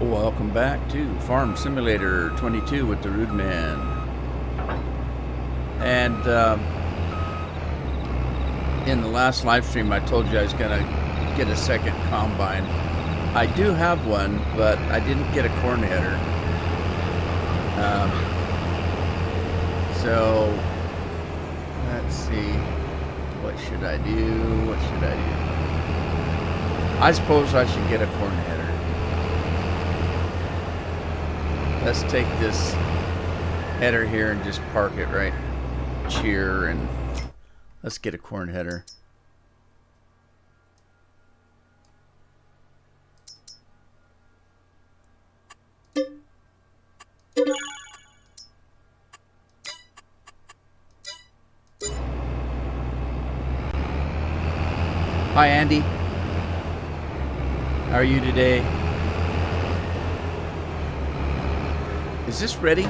Welcome back to Farm Simulator 22 with the Rude Man. And in the last live stream, I told you I was going to get a second combine. I do have one, but I didn't get a corn header. So let's see. What should I do? What should I do? I suppose I should get a corn header. Let's take this header here and just park it right here, and let's get a corn header. Hi Andy, how are you today? Is this ready?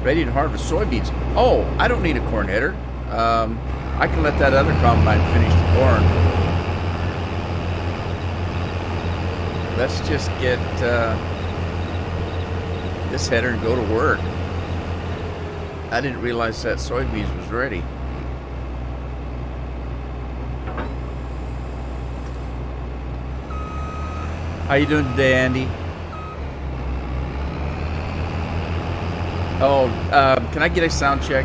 Ready to harvest soybeans. Oh, I don't need a corn header. I can let that other combine finish the corn. Let's just get this header and go to work. I didn't realize that soybeans was ready. How you doing today, Andy? Oh, can I get a sound check?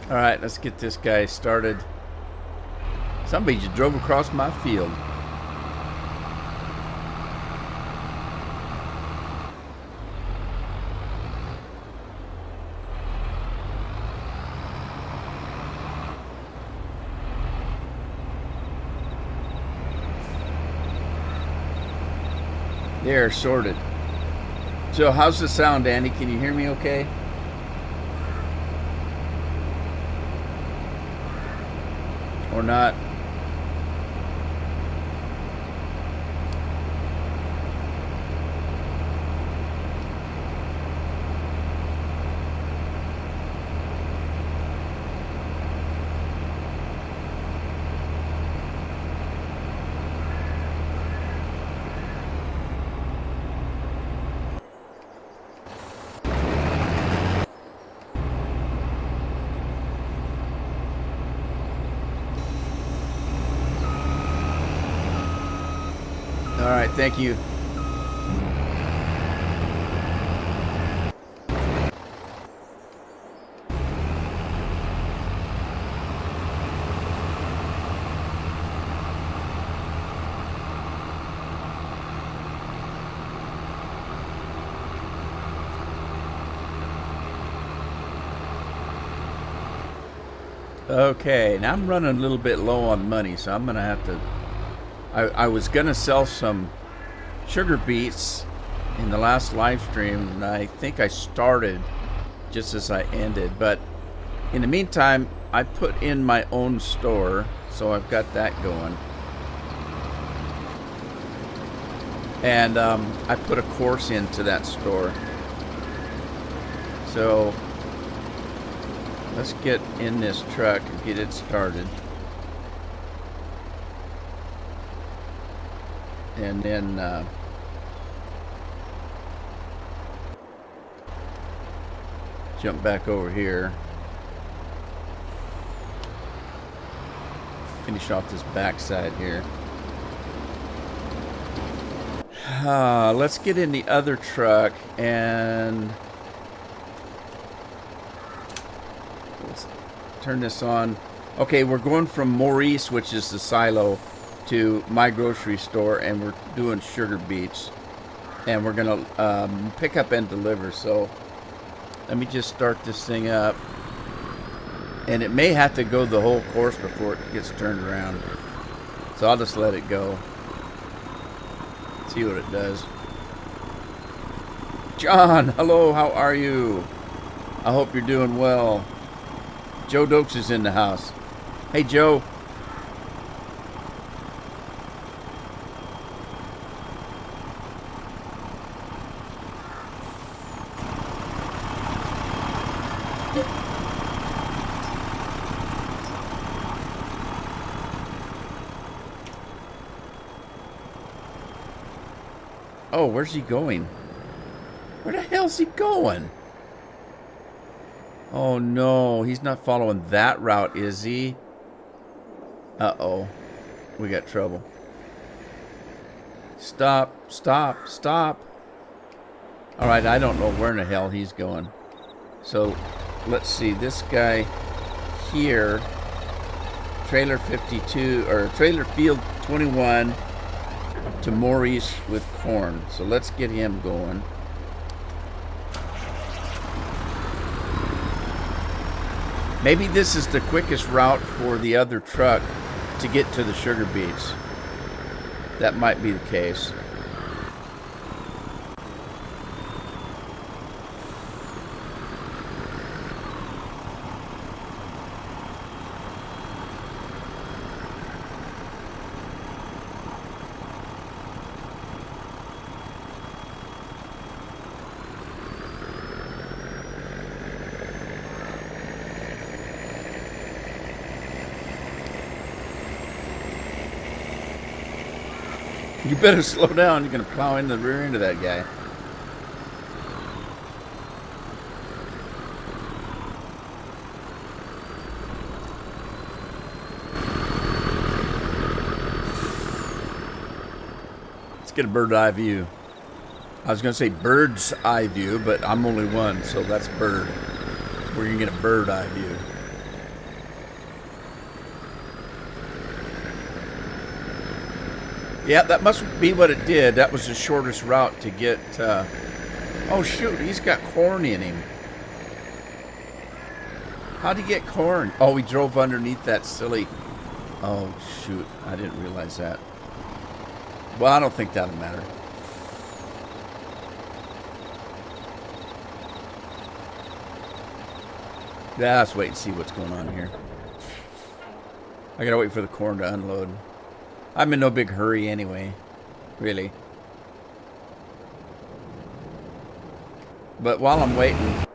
All right, let's get this guy started. Somebody just drove across my field. They're sorted. So how's the sound, Andy? Can you hear me okay? Or not? All right, thank you. Okay, now I'm running a little bit low on money, so I'm gonna have to. I was gonna sell some sugar beets in the last live stream, and I think I started just as I ended. But in the meantime, I put in my own store, so I've got that going. And I put a course into that store. So let's get in this truck and get it started. And then jump back over here. Finish off this backside here. Let's get in the other truck and let's turn this on. Okay, we're going from Maurice, which is the silo, to my grocery store, and we're doing sugar beets. And we're going to pick up and deliver. So let me just start this thing up. And it may have to go the whole course before it gets turned around. So I'll just let it go. See what it does. John, hello, how are you? I hope you're doing well. Joe Dokes is in the house. Hey, Joe. Oh, where's he going? Where the hell's he going? Oh no, he's not following that route, is he? Uh-oh. We got trouble. Stop, stop, stop. Alright, I don't know where in the hell he's going. So, let's see. This guy here, trailer 52, or trailer field 21 to Maurice with corn. So let's get him going. Maybe this is the quickest route for the other truck to get to the sugar beets. That might be the case. You better slow down. You're going to plow in the rear end of that guy. Let's get a bird's eye view. I was going to say bird's eye view, but I'm only one, so that's bird. We're going to get a bird's eye view. Yeah, that must be what it did. That was the shortest route to get... Oh, shoot, he's got corn in him. How'd he get corn? Oh, he drove underneath that silly... Oh, shoot, I didn't realize that. Well, I don't think that'll matter. Yeah, let's wait and see what's going on here. I gotta wait for the corn to unload. I'm in no big hurry anyway, really. But while I'm waiting,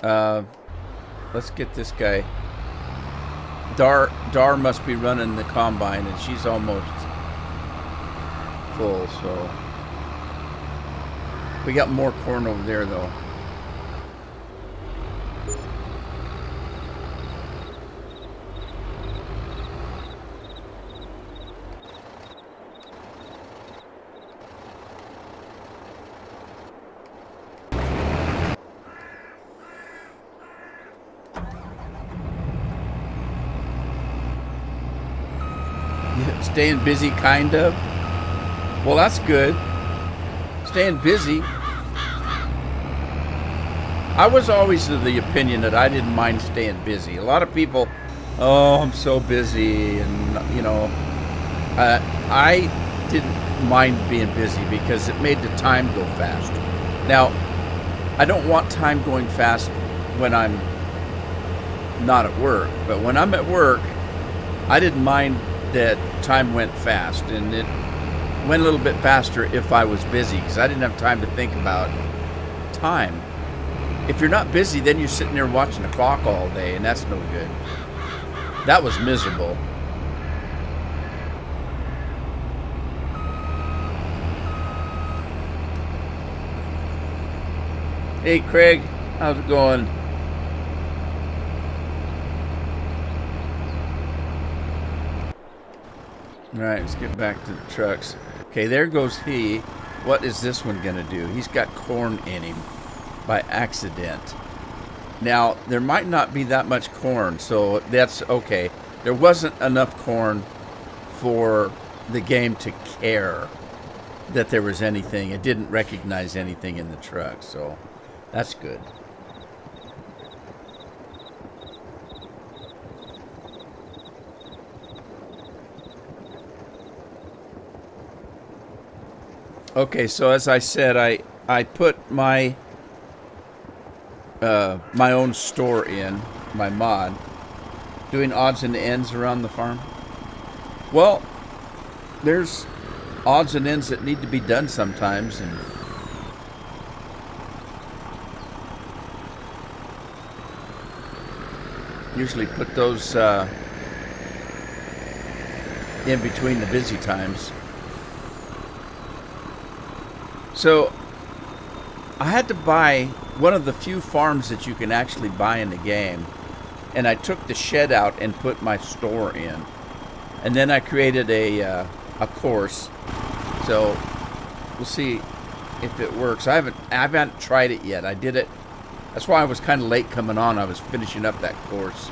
let's get this guy. Dar must be running the combine, and she's almost full, so. We got more corn over there, though. Staying busy, kind of. Well, that's good. Staying busy. I was always of the opinion that I didn't mind staying busy. A lot of people, oh, I'm so busy, and you know, I didn't mind being busy because it made the time go fast. Now, I don't want time going fast when I'm not at work, but when I'm at work, I didn't mind that time went fast, and it went a little bit faster if I was busy because I didn't have time to think about time. If you're not busy, then you're sitting there watching the clock all day, and that's no good. That was miserable. Hey Craig, how's it going? Alright, let's get back to the trucks. Okay, there goes he. What is this one going to do? He's got corn in him by accident. Now, there might not be that much corn, so that's okay. There wasn't enough corn for the game to care that there was anything. It didn't recognize anything in the truck, so that's good. Okay, so as I said, I put my my own store in, my mod, doing odds and ends around the farm. Well, there's odds and ends that need to be done sometimes, and usually put those in between the busy times. So I had to buy one of the few farms that you can actually buy in the game, and I took the shed out and put my store in, and then I created a course. So we'll see if it works. I haven't tried it yet. I did it. That's why I was kind of late coming on. I was finishing up that course.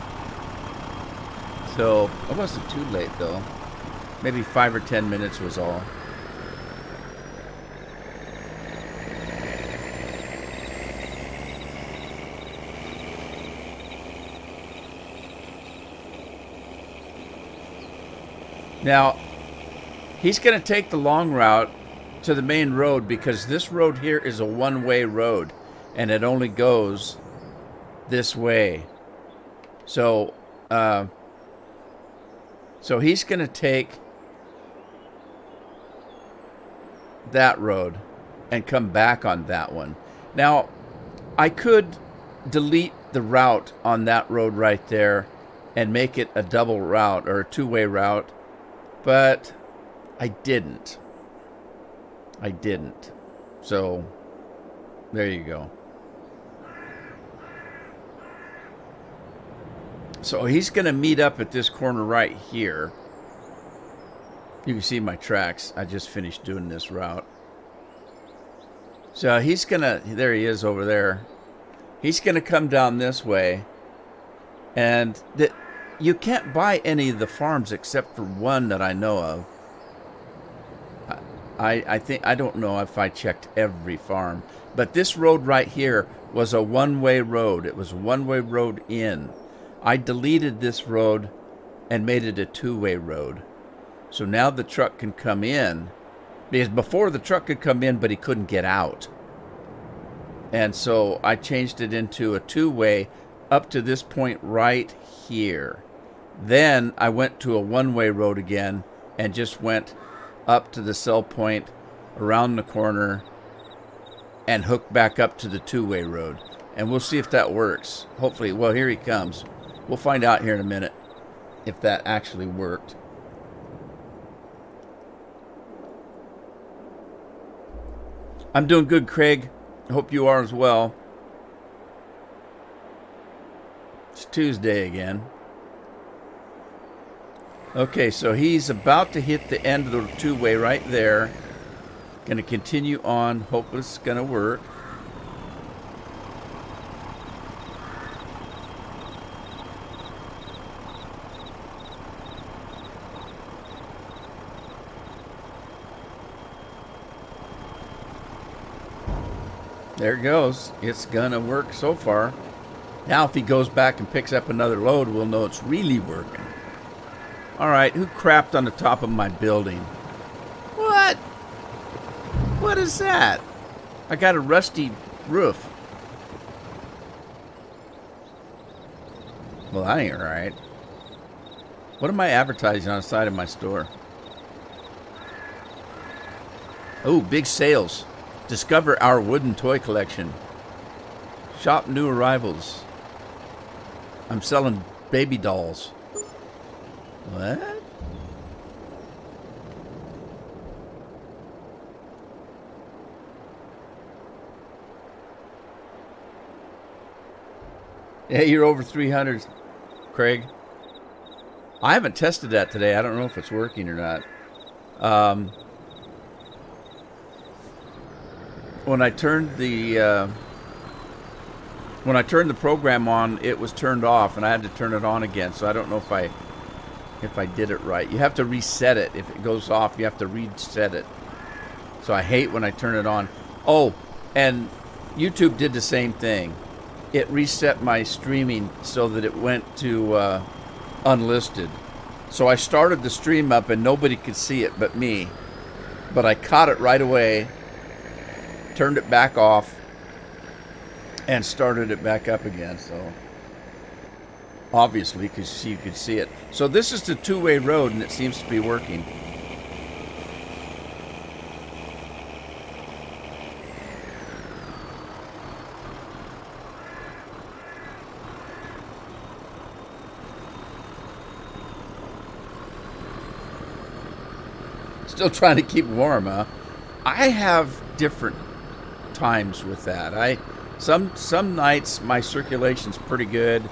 So I wasn't too late though. Maybe 5 or 10 minutes was all. Now, he's going to take the long route to the main road because this road here is a one-way road, and it only goes this way. So, so he's going to take that road and come back on that one. Now, I could delete the route on that road right there and make it a double route or a two-way route. But I didn't. So, there you go. So he's going to meet up at this corner right here. You can see my tracks. I just finished doing this route. So he's going to, there he is over there. He's going to come down this way. And you can't buy any of the farms except for one that I know of. I think, I don't know if I checked every farm, but this road right here was a one-way road. It was a one-way road in. I deleted this road and made it a two-way road. So now the truck can come in, because before the truck could come in, but he couldn't get out. And so I changed it into a two-way up to this point right here. Then I went to a one-way road again and just went up to the sell point, around the corner, and hooked back up to the two-way road. And we'll see if that works. Hopefully, well, here he comes. We'll find out here in a minute if that actually worked. I'm doing good, Craig. I hope you are as well. It's Tuesday again. Okay, so he's about to hit the end of the two-way right there. Going to continue on. Hope it's going to work. There it goes. It's going to work so far. Now if he goes back and picks up another load, we'll know it's really working. Alright, who crapped on the top of my building? What? What is that? I got a rusty roof. Well, that ain't right. What am I advertising on the side of my store? Oh, big sales. Discover our wooden toy collection. Shop new arrivals. I'm selling baby dolls. What? Yeah, you're over 300, Craig. I haven't tested that today. I don't know if it's working or not. when I turned the program on, it was turned off, and I had to turn it on again. So I don't know if I did it right. You have to reset it. If it goes off, you have to reset it. So I hate when I turn it on. Oh, and YouTube did the same thing. It reset my streaming so that it went to unlisted. So I started the stream up and nobody could see it but me. But I caught it right away, turned it back off, and started it back up again. So obviously, because you could see it. So this is the two-way road, and it seems to be working. Still trying to keep warm, huh? I have different times with that. Some nights my circulation's pretty good,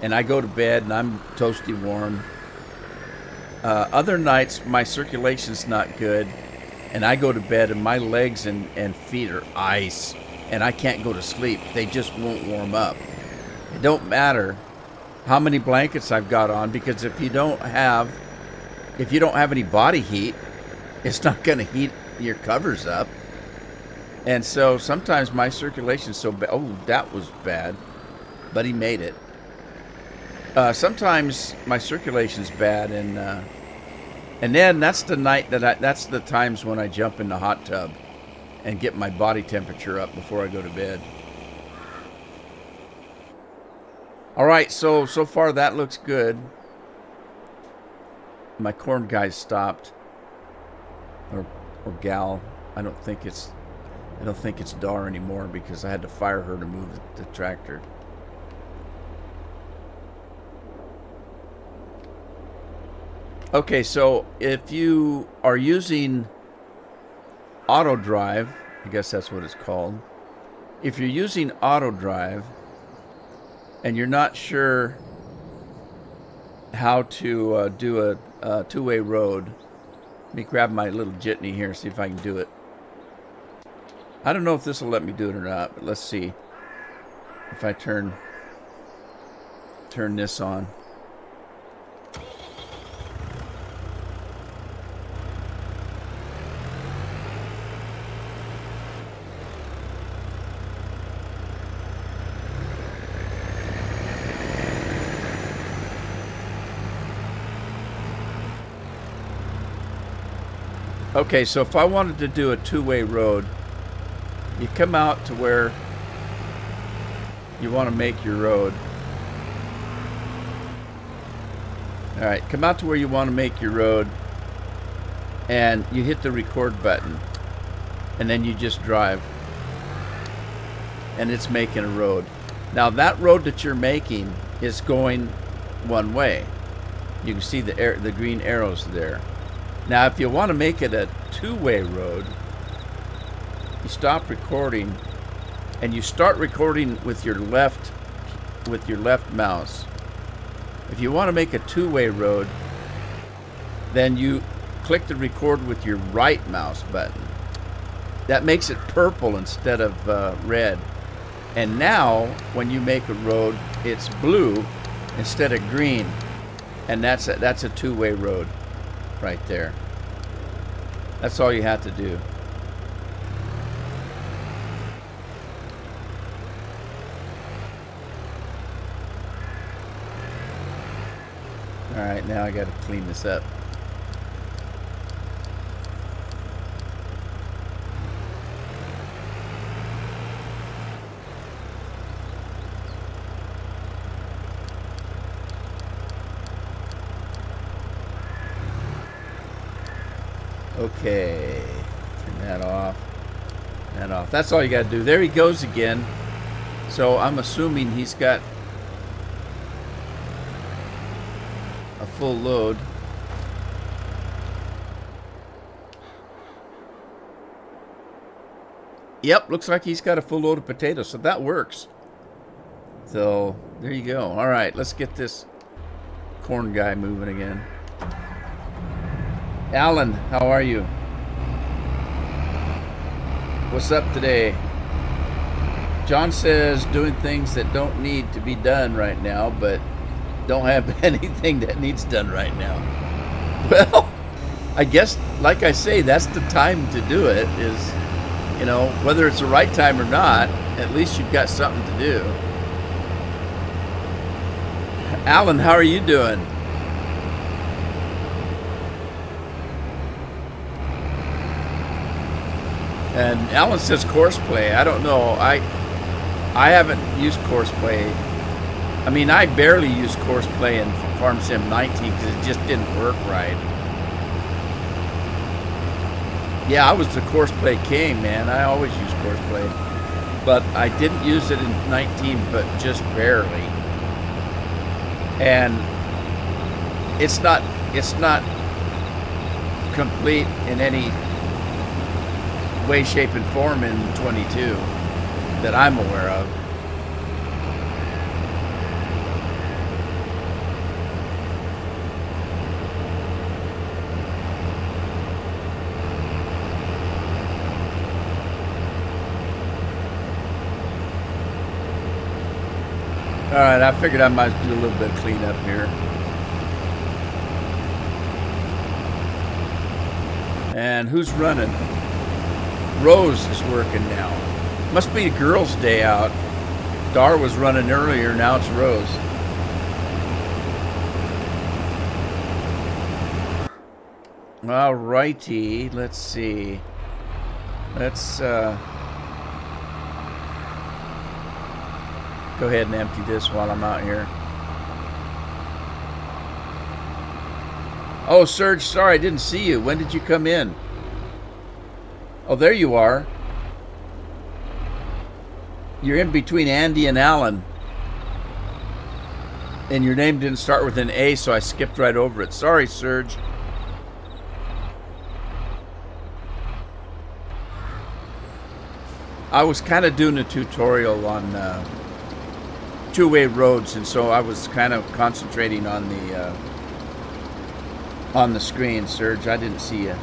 and I go to bed and I'm toasty warm. Other nights my circulation's not good, and I go to bed and my legs and feet are ice, and I can't go to sleep. They just won't warm up. It don't matter how many blankets I've got on, because if you don't have any body heat, it's not going to heat your covers up. And so sometimes my circulation's so bad. Oh, that was bad. But he made it. Sometimes my circulation's bad, and then that's the night that's the times when I jump in the hot tub and get my body temperature up before I go to bed. All right, so far that looks good. My corn guy stopped. Or gal. I don't think it's Dar anymore, because I had to fire her to move the tractor. Okay, so if you are using auto drive, I guess that's what it's called. If you're using auto drive and you're not sure how to do a two-way road, let me grab my little jitney here and see if I can do it. I don't know if this will let me do it or not, but let's see. If I turn this on. Okay, so if I wanted to do a two-way road, you come out to where you want to make your road. All right, come out to where you want to make your road, and you hit the record button, and then you just drive, and it's making a road. Now that road that you're making is going one way. You can see the green arrows there. Now, if you want to make it a two-way road, you stop recording and you start recording with your left mouse. If you want to make a two-way road, then you click the record with your right mouse button. That makes it purple instead of red. And now, when you make a road, it's blue instead of green, and that's a two-way road. Right there. That's all you have to do. All right, now I got to clean this up. Okay, turn that off. That's all you got to do. There he goes again. So I'm assuming he's got a full load. Yep, looks like he's got a full load of potatoes, so that works. So there you go. All right, let's get this corn guy moving again. Alan, how are you? What's up today? John says doing things that don't need to be done right now, but don't have anything that needs done right now. Well, I guess, like I say, that's the time to do it. Is, you know, whether it's the right time or not, at least you've got something to do. Alan, how are you doing? And Alan says course play. I don't know. I haven't used course play. I mean, I barely used course play in Farm Sim 19 because it just didn't work right. Yeah, I was the course play king, man. I always use course play. But I didn't use it in 19, but just barely. And it's not complete in any way, shape, and form in 22 that I'm aware of. All right, I figured I might do a little bit of cleanup here. And who's running? Rose is working now. Must be a girls' day out. Dar was running earlier, now it's Rose. All righty, let's see. Let's go ahead and empty this while I'm out here. Oh, Serge, sorry, I didn't see you. When did you come in? Oh, there you are. You're in between Andy and Alan. And your name didn't start with an A, so I skipped right over it. Sorry, Serge. I was kind of doing a tutorial on two-way roads, and so I was kind of concentrating on the screen. Serge, I didn't see you.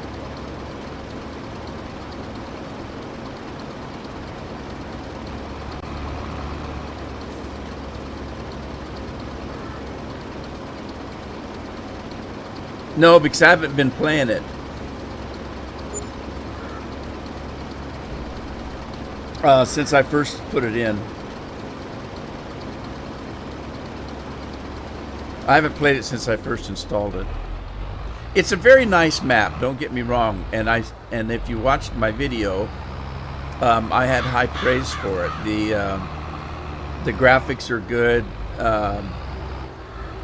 No, because I haven't been playing it. Since I first put it in. I haven't played it since I first installed it. It's a very nice map, don't get me wrong. And if you watched my video, I had high praise for it. The graphics are good.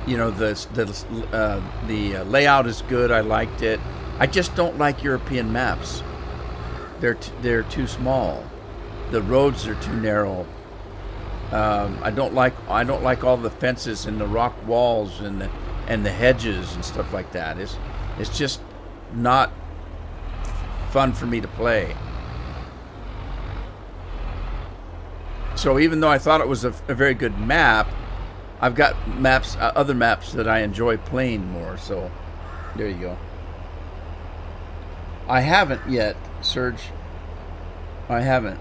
You know, the layout is good. I liked it. I just don't like European maps. They're too small. The roads are too narrow. I don't like all the fences and the rock walls and the hedges and stuff like that. It's just not fun for me to play. So even though I thought it was a very good map, I've got other maps that I enjoy playing more. So there you go. I haven't yet, Serge. I haven't.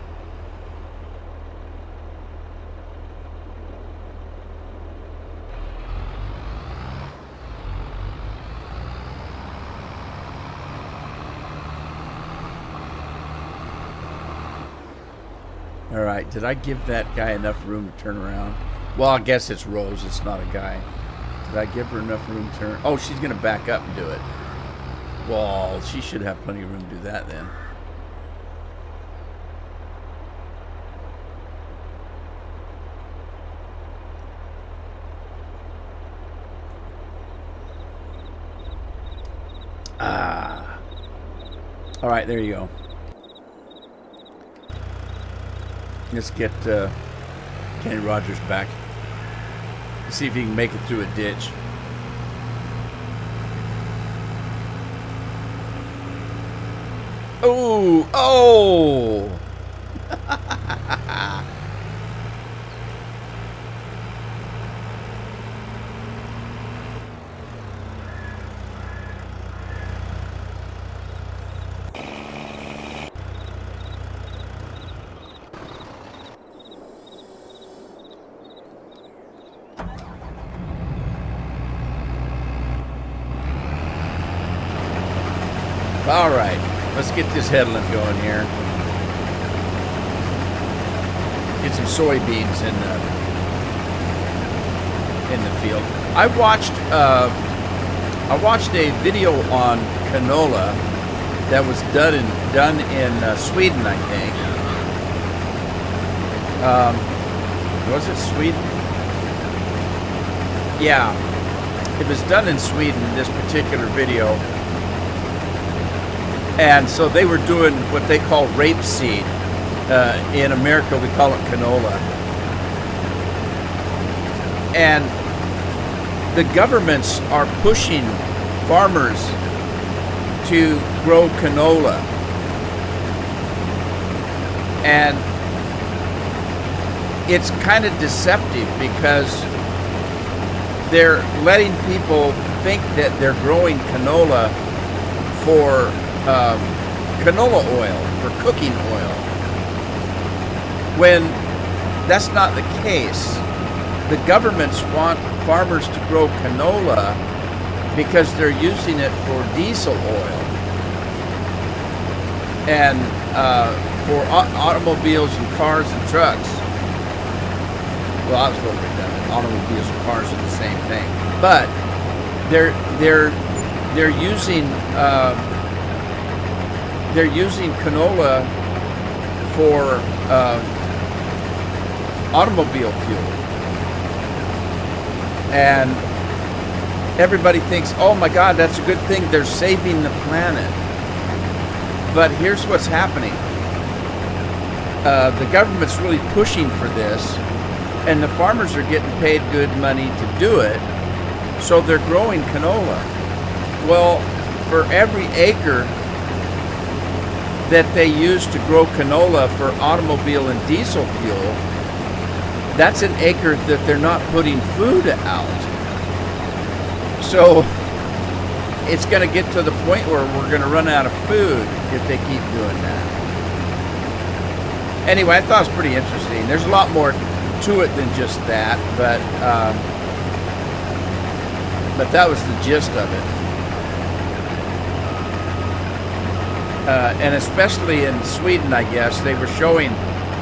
All right, did I give that guy enough room to turn around? Well, I guess it's Rose, it's not a guy. Did I give her enough room to turn? Oh, she's going to back up and do it. Well, she should have plenty of room to do that then. Ah. All right, there you go. Let's get Kenny Rogers back. Let's see if he can make it through a ditch. Oh! Oh! All right, let's get this headland going here. Get some soybeans in the field. I watched a video on canola that was done in Sweden, I think. Was it Sweden? Yeah, it was done in Sweden, this particular video. And so they were doing what they call rapeseed. In America, we call it canola. And the governments are pushing farmers to grow canola. And it's kind of deceptive because they're letting people think that they're growing canola for canola oil, for cooking oil, when that's not the case. The governments want farmers to grow canola because they're using it for diesel oil and for automobiles and cars and trucks. Well, I was a little redundant. Automobiles and cars are the same thing, but they're using canola for automobile fuel. And everybody thinks, oh my God, that's a good thing. They're saving the planet. But here's what's happening. The government's really pushing for this, and the farmers are getting paid good money to do it, so they're growing canola. Well, for every acre that they use to grow canola for automobile and diesel fuel, that's an acre that they're not putting food out. So it's going to get to the point where we're going to run out of food if they keep doing that. Anyway, I thought it was pretty interesting. There's a lot more to it than just that, but that was the gist of it. And especially in Sweden, I guess, they were showing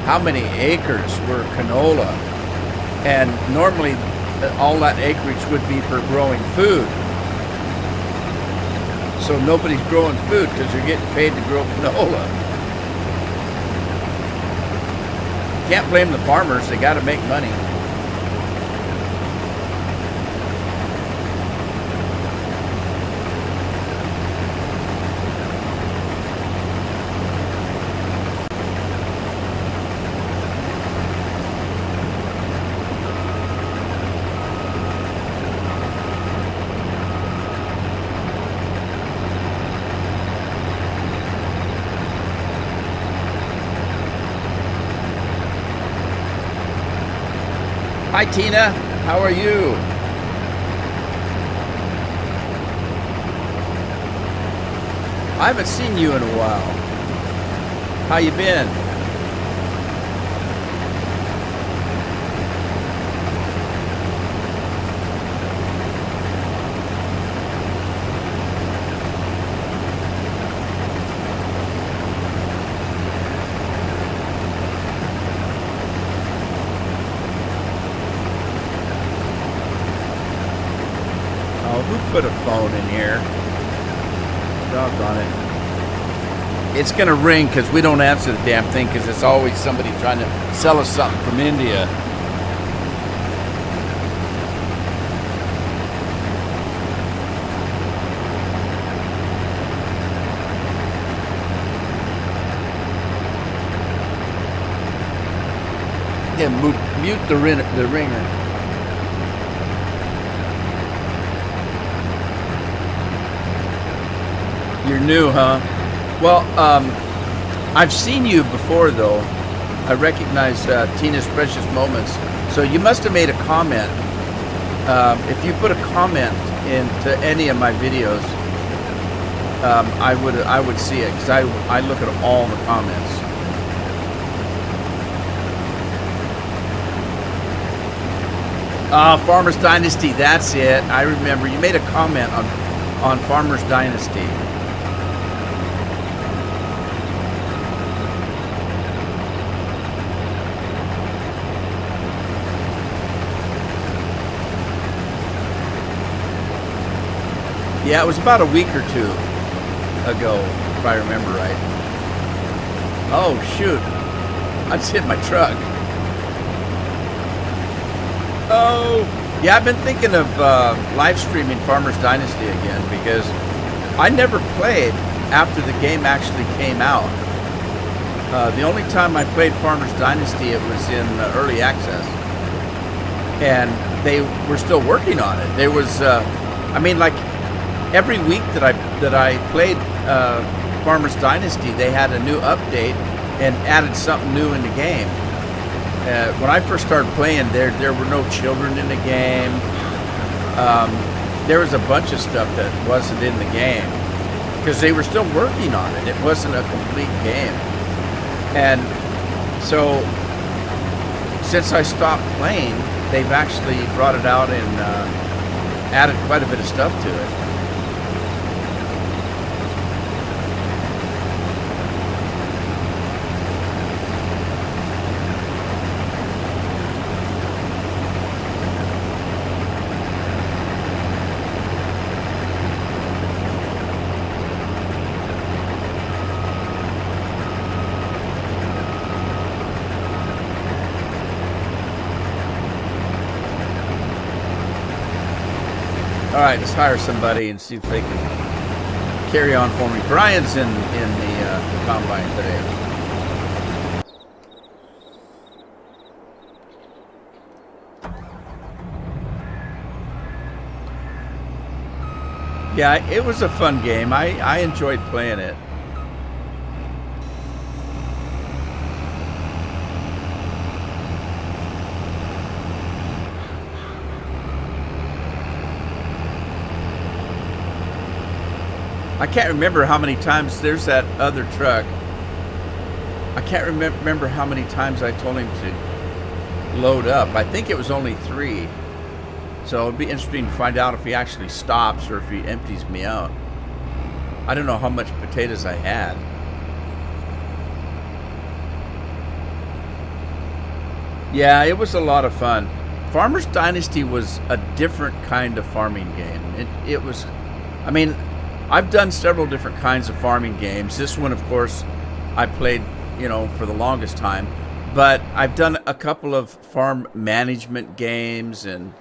how many acres were canola. And normally all that acreage would be for growing food. So nobody's growing food because they're getting paid to grow canola. Can't blame the farmers, they got to make money. Hi Tina, how are you? I haven't seen you in a while. How you been? Put a phone in here. Doggone it. It's gonna ring because we don't answer the damn thing because it's always somebody trying to sell us something from India. Yeah, mute the ringer. You're new, huh? Well, I've seen you before, though. I recognize Tina's Precious Moments. So you must have made a comment. If you put a comment into any of my videos, I would see it because I look at all the comments. Farmer's Dynasty, that's it. I remember you made a comment on Farmer's Dynasty. Yeah, it was about a week or two ago, if I remember right. Oh, shoot. I just hit my truck. Oh, yeah, I've been thinking of live streaming Farmer's Dynasty again because I never played after the game actually came out. The only time I played Farmer's Dynasty, it was in early access. And they were still working on it. There was, I mean, like every week that I played Farmer's Dynasty, they had a new update and added something new in the game. When I first started playing, there were no children in the game. There was a bunch of stuff that wasn't in the game because they were still working on it. It wasn't a complete game. And so since I stopped playing, they've actually brought it out and added quite a bit of stuff to it. All right, let's hire somebody and see if they can carry on for me. Brian's in the combine today. Yeah, it was a fun game. I enjoyed playing it. I can't remember how many times there's that other truck. I can't remember how many times I told him to load up. I think it was only 3. So it'd be interesting to find out if he actually stops or if he empties me out. I don't know how much potatoes I had. Yeah, it was a lot of fun. Farmer's Dynasty was a different kind of farming game. It was, I mean, I've done several different kinds of farming games. This one, of course, I played, for the longest time. But I've done a couple of farm management games and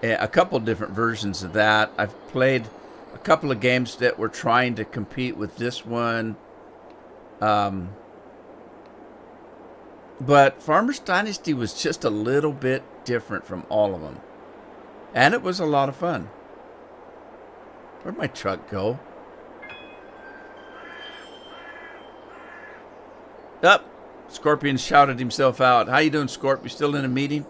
a couple different versions of that. I've played a couple of games that were trying to compete with this one. But Farmer's Dynasty was just a little bit different from all of them. And it was a lot of fun. Where'd my truck go? Up. Scorpion shouted himself out. How you doing, Scorp? You still in a meeting?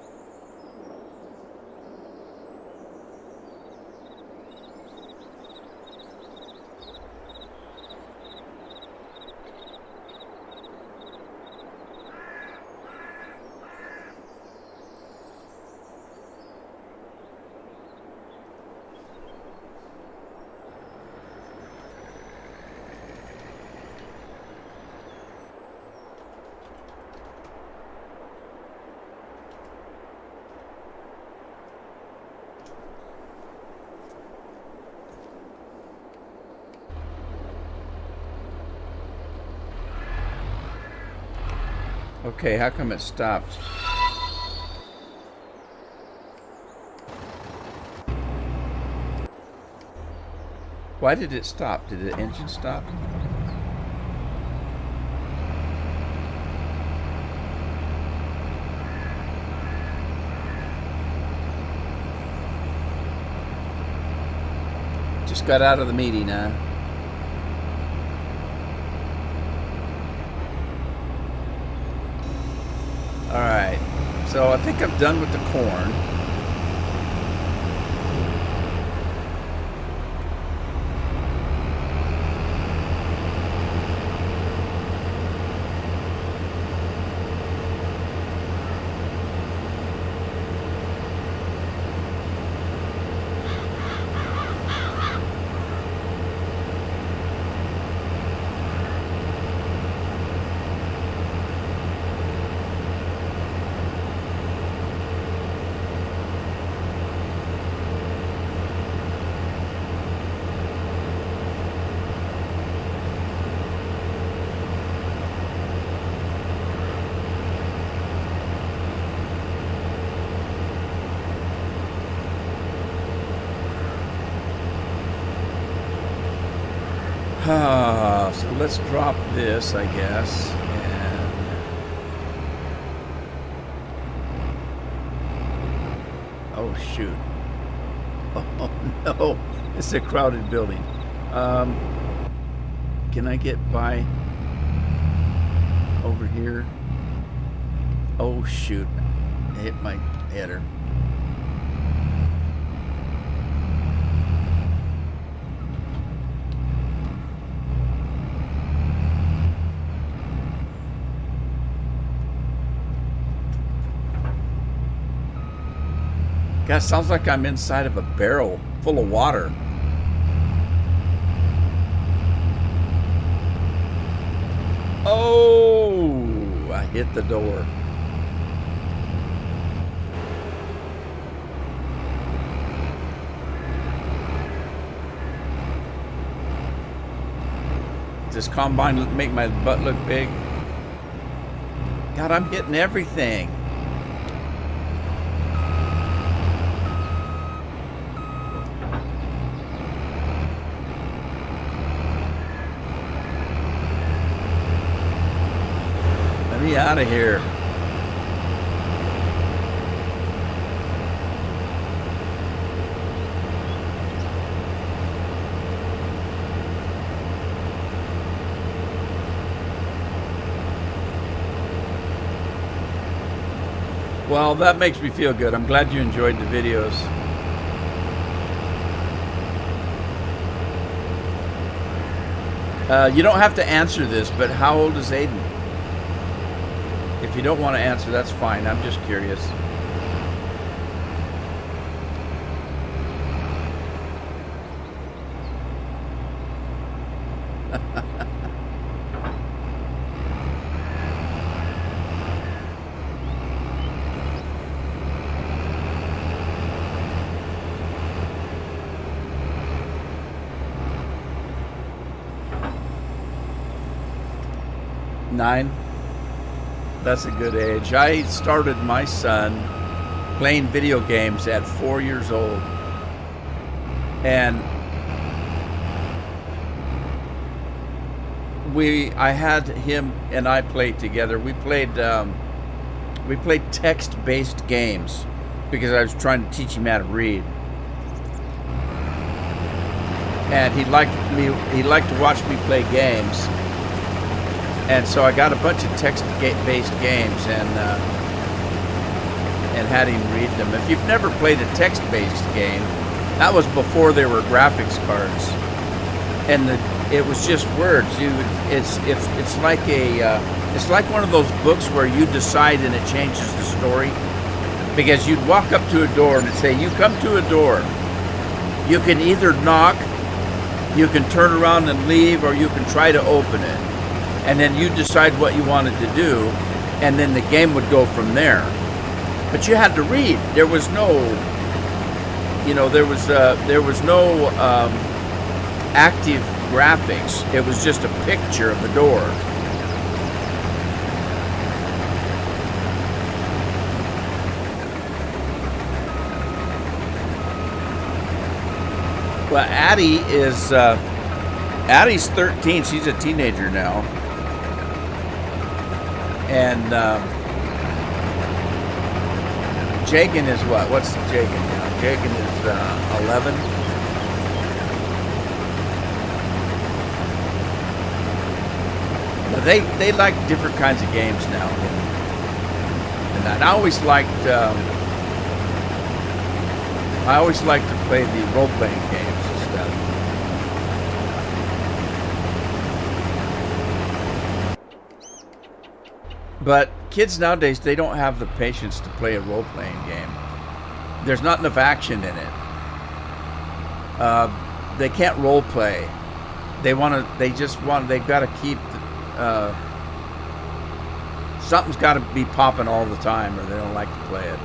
Okay, how come it stopped? Why did it stop? Did the engine stop? Just got out of the meeting, huh? Alright, so I think I'm done with the corn. So let's drop this, I guess. And oh shoot! Oh no! It's a crowded building. Can I get by over here? Oh shoot! I hit my header. God, it sounds like I'm inside of a barrel full of water. Oh, I hit the door. Does this combine make my butt look big? God, I'm hitting everything. Let me out of here. Well, that makes me feel good. I'm glad you enjoyed the videos. You don't have to answer this, but how old is Aiden? If you don't want to answer, that's fine. I'm just curious. Nine. That's a good age. I started my son playing video games at 4 years old. And I had him and I played together. We played text-based games because I was trying to teach him how to read. And he liked to watch me play games. And so I got a bunch of text-based games and had him read them. If you've never played a text-based game, that was before there were graphics cards, and it was just words. It's like one of those books where you decide and it changes the story, because you'd walk up to a door and it'd say, "You come to a door. You can either knock, you can turn around and leave, or you can try to open it." And then you decide what you wanted to do, and then the game would go from there. But you had to read. There was no, there was no active graphics. It was just a picture of the door. Well, Addie's 13. She's a teenager now. And Jagan is what? What's Jagan now? Jagan is 11. But they like different kinds of games now. And I always liked to play the role-playing games and stuff. But kids nowadays, they don't have the patience to play a role-playing game. There's not enough action in it. They can't role-play. They've got to keep, something's got to be popping all the time or they don't like to play it.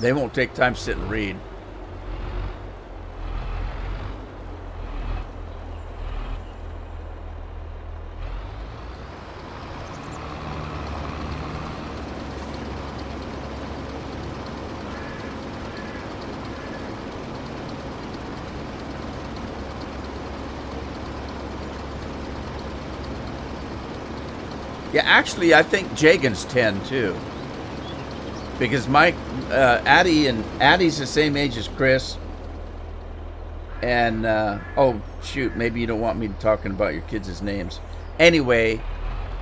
They won't take time to sit and read. Yeah, actually, I think Jagan's 10 too. Because Mike, Addie's the same age as Chris. And, oh, shoot, maybe you don't want me talking about your kids' names. Anyway,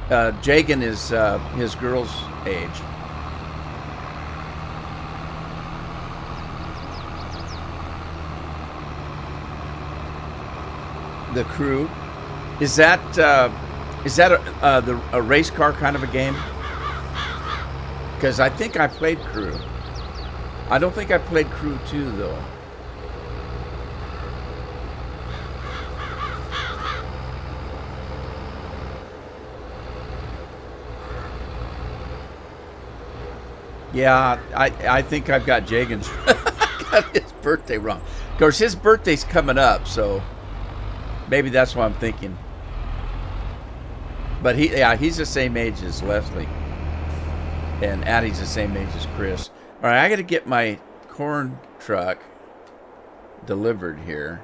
Jagan is his girl's age. The Crew. Is that a race car kind of a game? Because I think I played Crew. I don't think I played Crew 2, though. Yeah, I think I've got Jagan's. I got his birthday wrong. Of course, his birthday's coming up, so maybe that's what I'm thinking. But he's the same age as Leslie. And Addie's the same age as Chris. All right, I got to get my corn truck delivered here.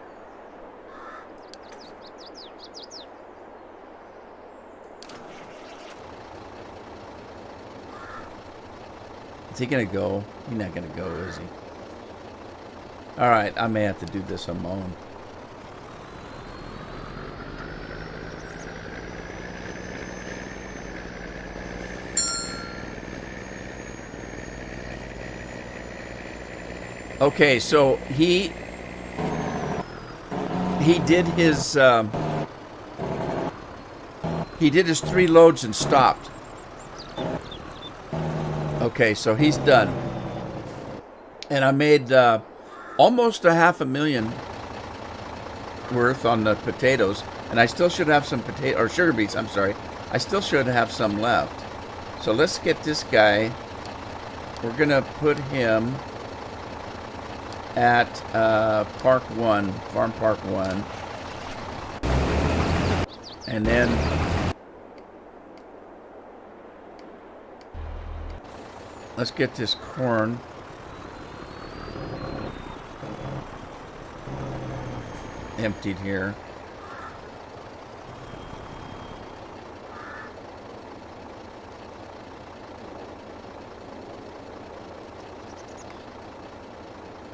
Is he going to go? He's not going to go, is he? All right, I may have to do this on my own. Okay, so he did his 3 loads and stopped. Okay, so he's done. And I made almost $500,000 worth on the potatoes, and I still should have some sugar beets, I'm sorry. I still should have some left. So let's get this guy. We're going to put him at Park 1, Farm Park 1. And then let's get this corn emptied here.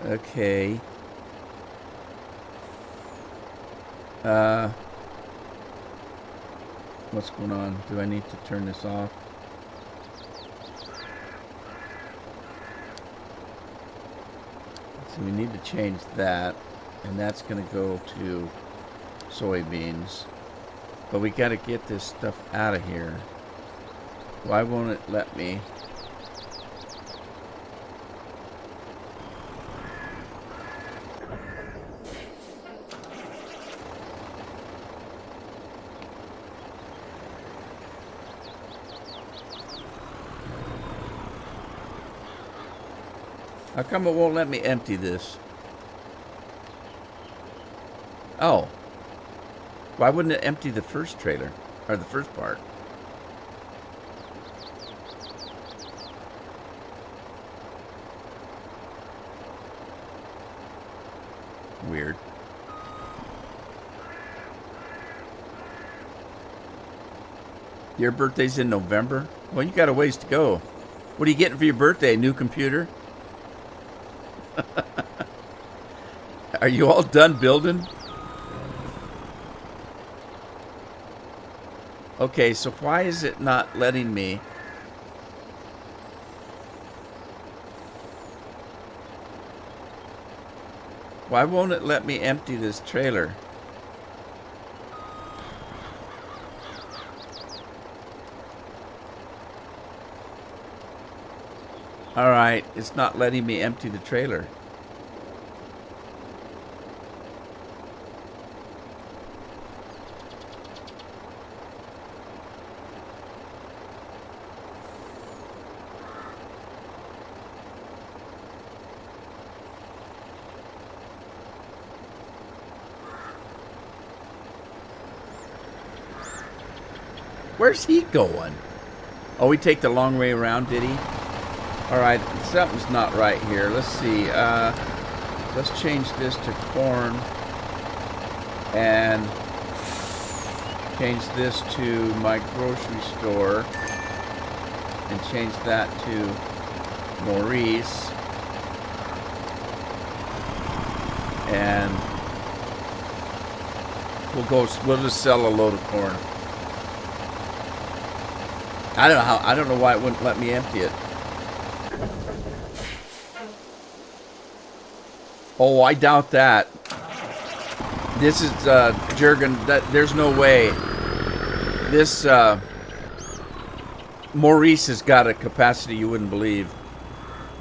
Okay. What's going on? Do I need to turn this off? So we need to change that, and that's going to go to soybeans. But we got to get this stuff out of here. Why won't it let me? How come it won't let me empty this? Oh. Why wouldn't it empty the first trailer? Or the first part? Weird. Your birthday's in November? Well, you got a ways to go. What are you getting for your birthday? A new computer? Are you all done building? Okay, so why is it not letting me? Why won't it let me empty this trailer? Alright, it's not letting me empty the trailer. Where's he going? Oh, we take the long way around, did he? Alright, something's not right here. Let's see. Let's change this to corn. And Change this to my grocery store. And change that to Maurice. And we'll just sell a load of corn. I don't know why it wouldn't let me empty it. Oh, I doubt that. This is Jurgen. There's no way. This Maurice has got a capacity you wouldn't believe.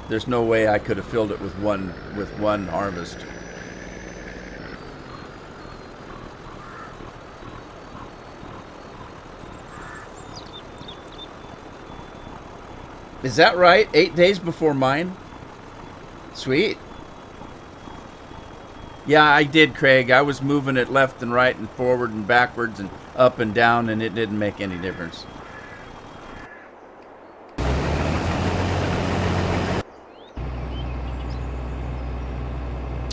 There's no way I could have filled it with one harvest. Is that right? 8 days before mine? Sweet. Yeah, I did, Craig. I was moving it left and right and forward and backwards and up and down, and it didn't make any difference.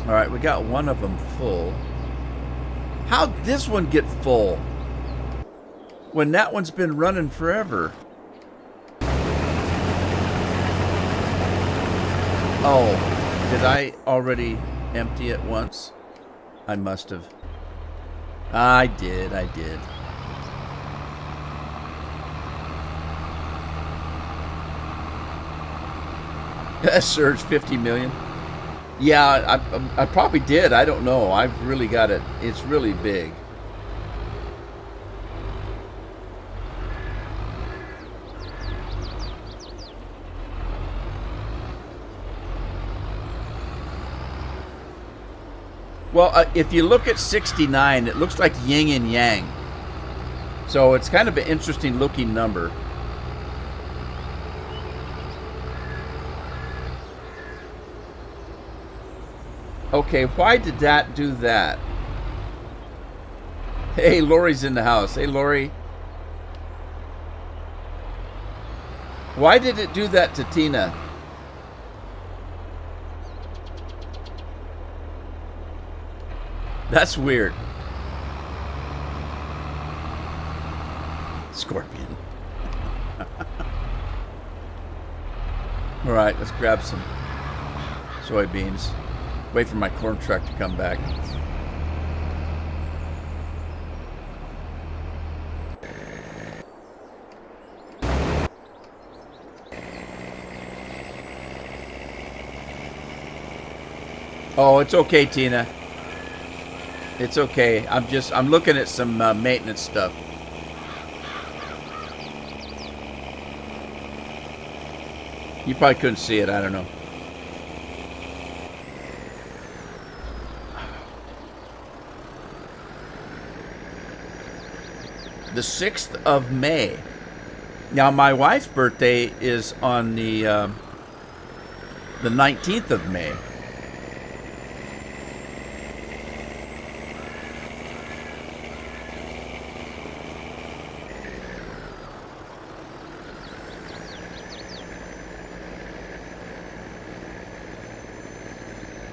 All right, we got one of them full. How'd this one get full when that one's been running forever? Oh, did I already empty it once? I must have. I did. Surge 50 million. Yeah, I probably did. I don't know. I've really got it. It's really big. Well, if you look at 69, it looks like yin and yang. So it's kind of an interesting looking number. Okay, why did that do that? Hey, Lori's in the house. Hey, Lori. Why did it do that to Tina? That's weird. Scorpion. All right, let's grab some soybeans. Wait for my corn truck to come back. Oh, it's okay, Tina. It's okay. I'm looking at some maintenance stuff. You probably couldn't see it. I don't know. The 6th of May. Now, my wife's birthday is on the 19th of May.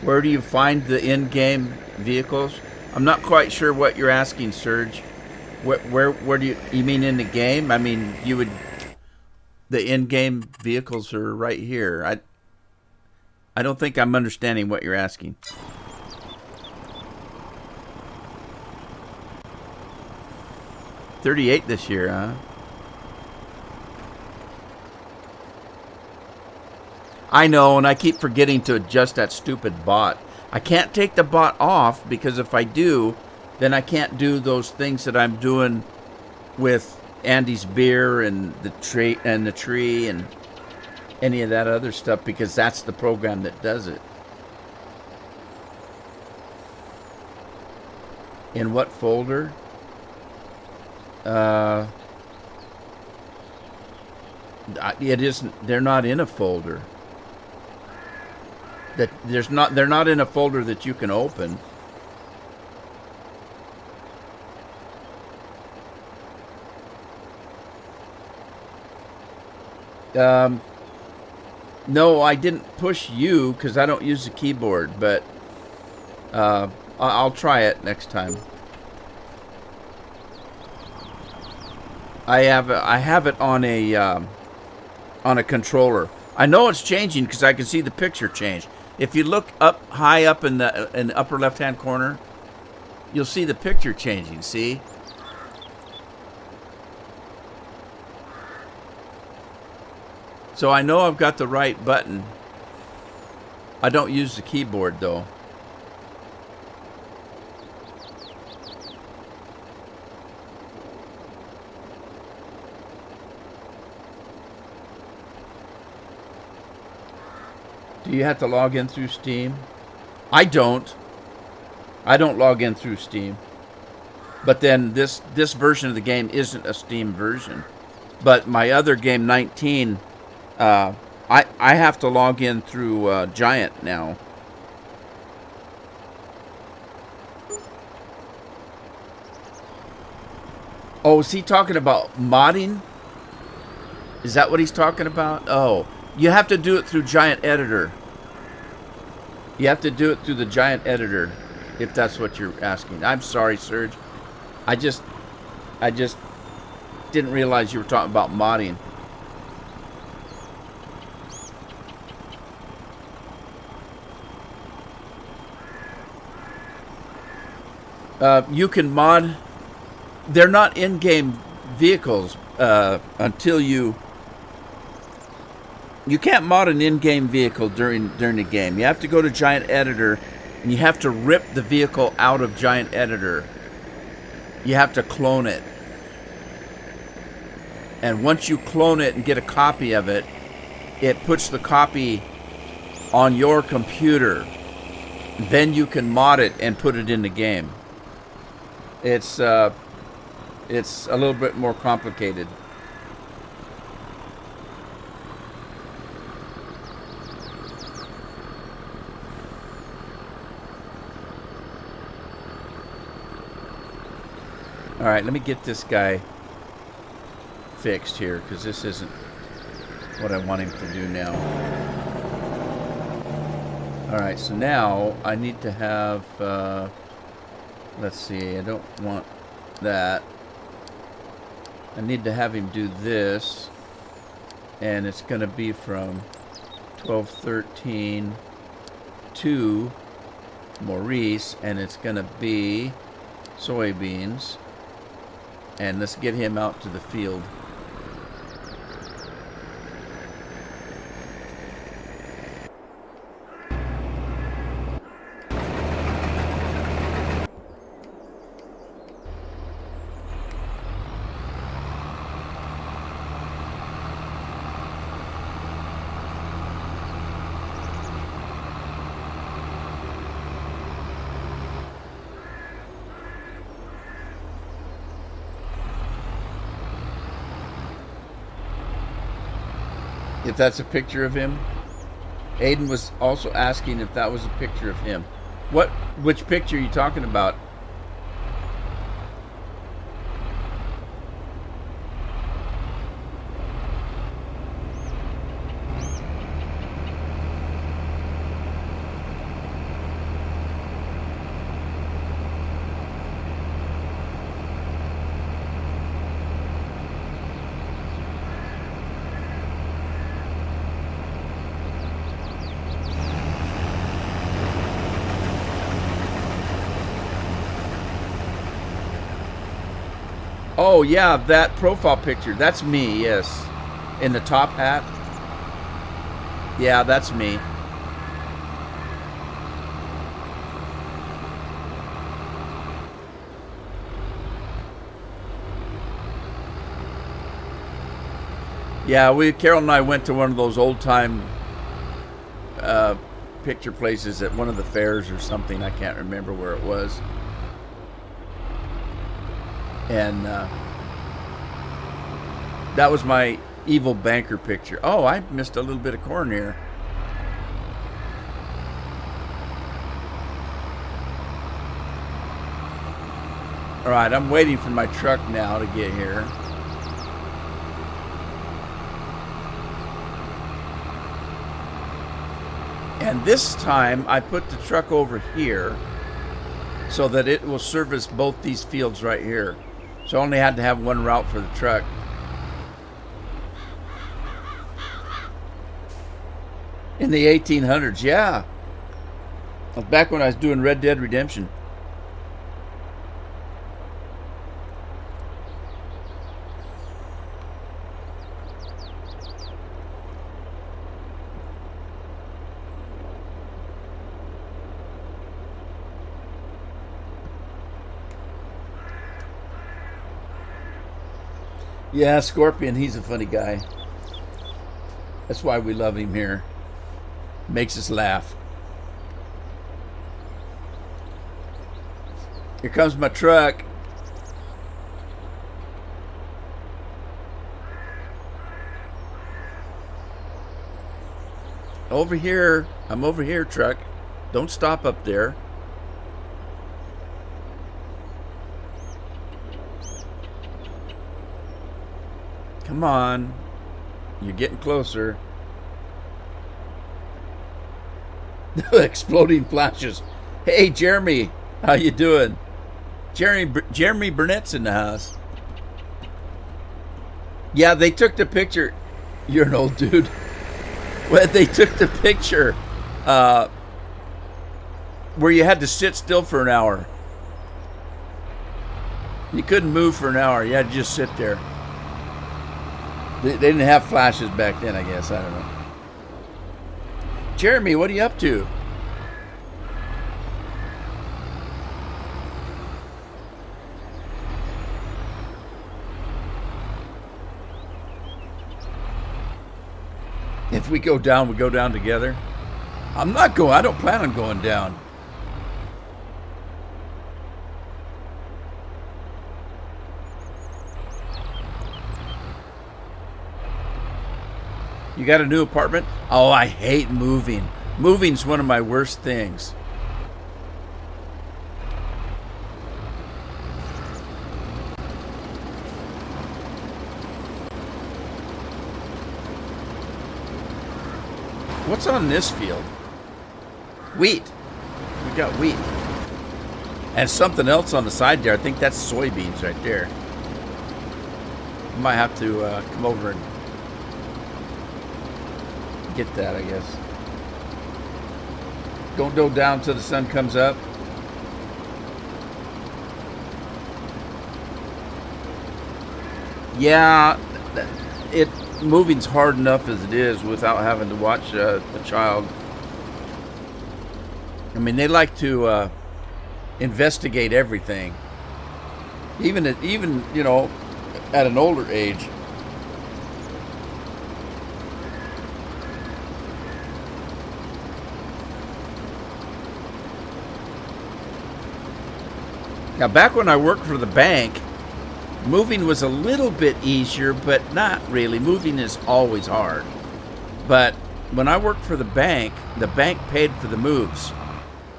Where do you find the in-game vehicles? I'm not quite sure what you're asking, Serge. Where do you mean in the game? I mean, the in-game vehicles are right here. I don't think I'm understanding what you're asking. $38 this year, huh? I know, and I keep forgetting to adjust that stupid bot. I can't take the bot off because if I do, then I can't do those things that I'm doing with Andy's beer and the tree and any of that other stuff because that's the program that does it. In what folder? It isn't. They're not in a folder. They're not in a folder that you can open. No, I didn't push you because I don't use the keyboard, but I'll try it next time. I have it on a controller. I know it's changing because I can see the picture change. If you look up high up in the upper left hand corner, you'll see the picture changing. See? So I know I've got the right button. I don't use the keyboard though. Do you have to log in through Steam? I don't. I don't log in through Steam. But then this version of the game isn't a Steam version. But my other game, 19, I have to log in through Giant now. Oh, is he talking about modding? Is that what he's talking about? Oh, you have to do it through Giant Editor. You have to do it through the Giant Editor, if that's what you're asking. I'm sorry, Serge. I just didn't realize you were talking about modding. You can mod. They're not in-game vehicles until you can't mod an in-game vehicle during the game. You have to go to Giant Editor, and you have to rip the vehicle out of Giant Editor. You have to clone it. And once you clone it and get a copy of it, it puts the copy on your computer. Then you can mod it and put it in the game. It's a little bit more complicated. All right, let me get this guy fixed here, because this isn't what I want him to do now. All right, so now I need to have, let's see, I don't want that. I need to have him do this, and it's going to be from 12:13 to Maurice, and it's going to be soybeans. And let's get him out to the field. If that's a picture of him. Aiden was also asking if that was a picture of him. Which picture are you talking about? Oh, yeah, that profile picture. That's me, yes. In the top hat. Yeah, that's me. Yeah, Carol and I went to one of those old-time picture places at one of the fairs or something. I can't remember where it was. And that was my evil banker picture. Oh, I missed a little bit of corn here. All right, I'm waiting for my truck now to get here. And this time I put the truck over here so that it will service both these fields right here. So I only had to have one route for the truck. In the 1800s, yeah. Back when I was doing Red Dead Redemption. Yeah, Scorpion, he's a funny guy. That's why we love him here. Makes us laugh. Here comes my truck. Over here. I'm over here, truck. Don't stop up there. Come on. You're getting closer. Exploding flashes. Hey, Jeremy. How you doing? Jeremy Burnett's in the house. Yeah, they took the picture. You're an old dude. Well, they took the picture where you had to sit still for an hour. You couldn't move for an hour. You had to just sit there. They didn't have flashes back then, I guess. I don't know. Jeremy, what are you up to? If we go down, we go down together. I'm not going. I don't plan on going down. You got a new apartment? Oh, I hate moving. Moving's one of my worst things. What's on this field? Wheat. We got wheat. And something else on the side there. I think that's soybeans right there. Might have to come over and get that, I guess. Don't go down till the sun comes up. Yeah, moving's hard enough as it is without having to watch the child. I mean, they like to investigate everything, even you know, at an older age. Now, back when I worked for the bank, moving was a little bit easier, but not really. Moving is always hard. But when I worked for the bank paid for the moves.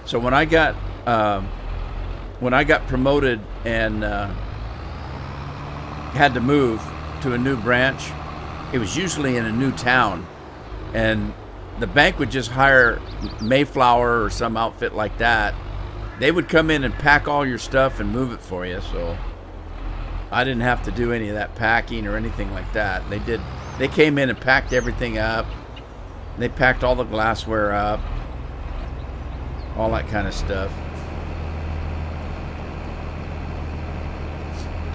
So when I got promoted and had to move to a new branch, it was usually in a new town, and the bank would just hire Mayflower or some outfit like that. They would come in and pack all your stuff and move it for you. So I didn't have to do any of that packing or anything like that. They came in and packed everything up. They packed all the glassware up, all that kind of stuff.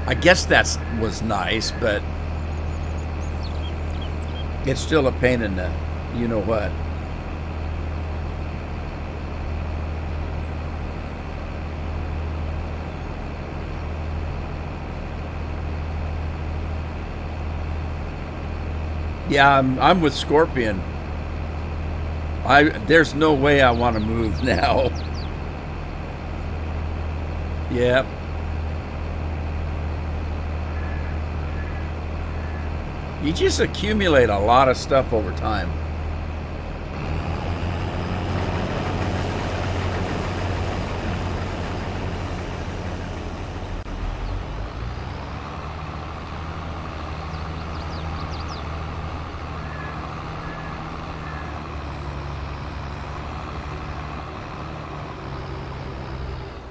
I guess that was nice, but it's still a pain in the you know what. Yeah, I'm with Scorpion. There's no way I want to move now. Yep. You just accumulate a lot of stuff over time.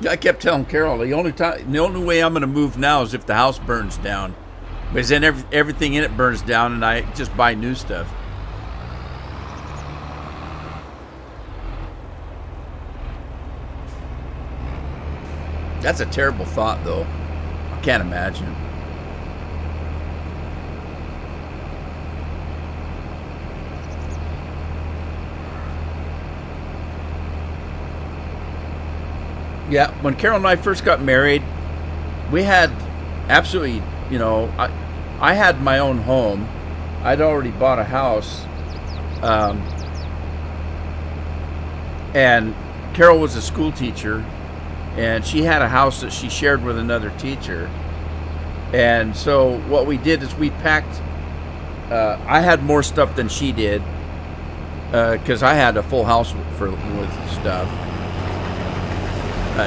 I kept telling Carol the only way I'm going to move now is if the house burns down, because then everything in it burns down, and I just buy new stuff. That's a terrible thought, though. I can't imagine. Yeah, when Carol and I first got married, we had absolutely, I had my own home. I'd already bought a house. And Carol was a school teacher, and she had a house that she shared with another teacher. And so what we did is we packed, I had more stuff than she did, because I had a full house with stuff.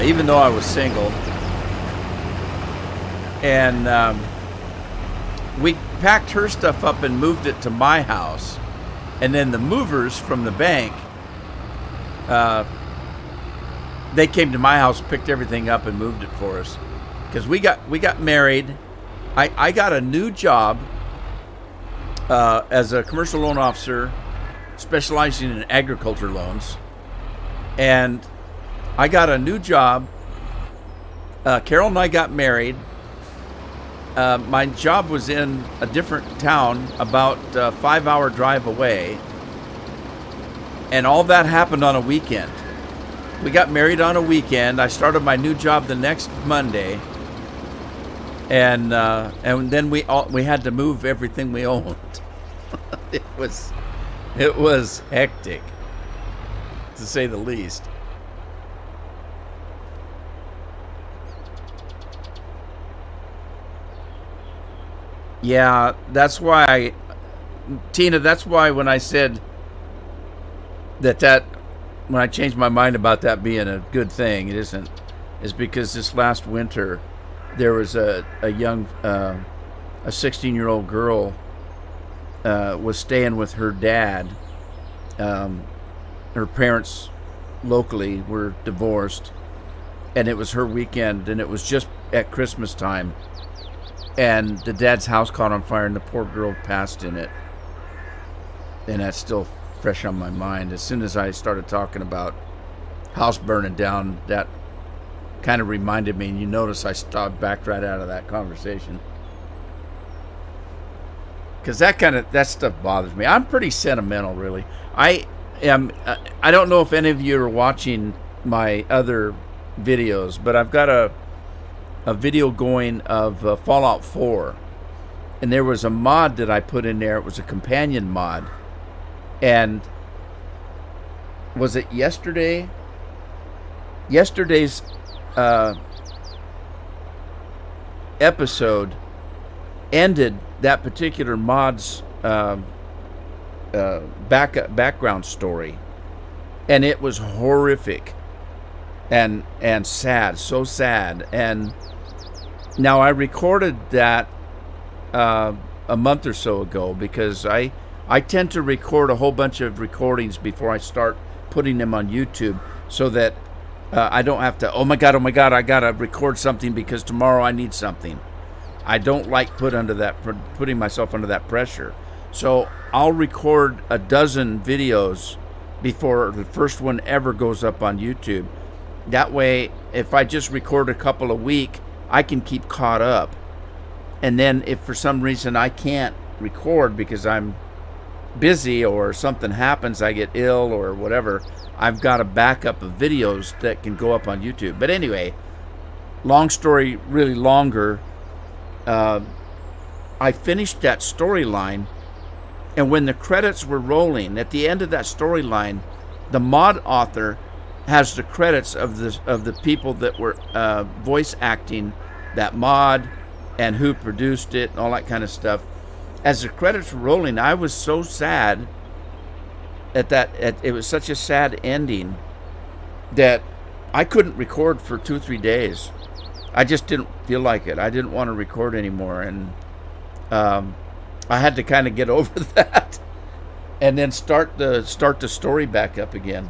Even though I was single. And we packed her stuff up and moved it to my house. And then the movers from the bank, they came to my house, picked everything up, and moved it for us. Because we got married. I got a new job as a commercial loan officer specializing in agriculture loans. And I got a new job. Carol and I got married. My job was in a different town, about a 5-hour drive away. And all that happened on a weekend. We got married on a weekend. I started my new job the next Monday. And then we had to move everything we owned. It was hectic, to say the least. Yeah, that's why, Tina, that's why when I said that when I changed my mind about that being a good thing, it isn't, is because this last winter, there was a young, a 16-year-old girl was staying with her dad. Her parents locally were divorced, and it was her weekend, and it was just at Christmas time. And the dad's house caught on fire, and the poor girl passed in it. And that's still fresh on my mind. As soon as I started talking about house burning down, that kind of reminded me. And you notice I backed right out of that conversation. Because that stuff bothers me. I'm pretty sentimental, really. I don't know if any of you are watching my other videos, but I've got a video going of Fallout 4, and there was a mod that I put in there. It was a companion mod, and was it yesterday? Yesterday's episode ended that particular mod's background story, and it was horrific and sad, so sad. And now I recorded that a month or so ago, because I tend to record a whole bunch of recordings before I start putting them on YouTube, so that I don't have to, oh my God, I gotta record something because tomorrow I need something. I don't like putting myself under that pressure. So I'll record a dozen videos before the first one ever goes up on YouTube. That way, if I just record a couple a week, I can keep caught up. And then if for some reason I can't record because I'm busy or something happens, I get ill or whatever, I've got a backup of videos that can go up on YouTube. But anyway, long story really longer, I finished that storyline, and when the credits were rolling, at the end of that storyline, the mod author has the credits of the people that were voice acting that mod and who produced it and all that kind of stuff. As the credits were rolling, I was so sad it was such a sad ending that I couldn't record for 2-3 days. I just didn't feel like it. I didn't want to record anymore, and I had to kind of get over that and then start the story back up again.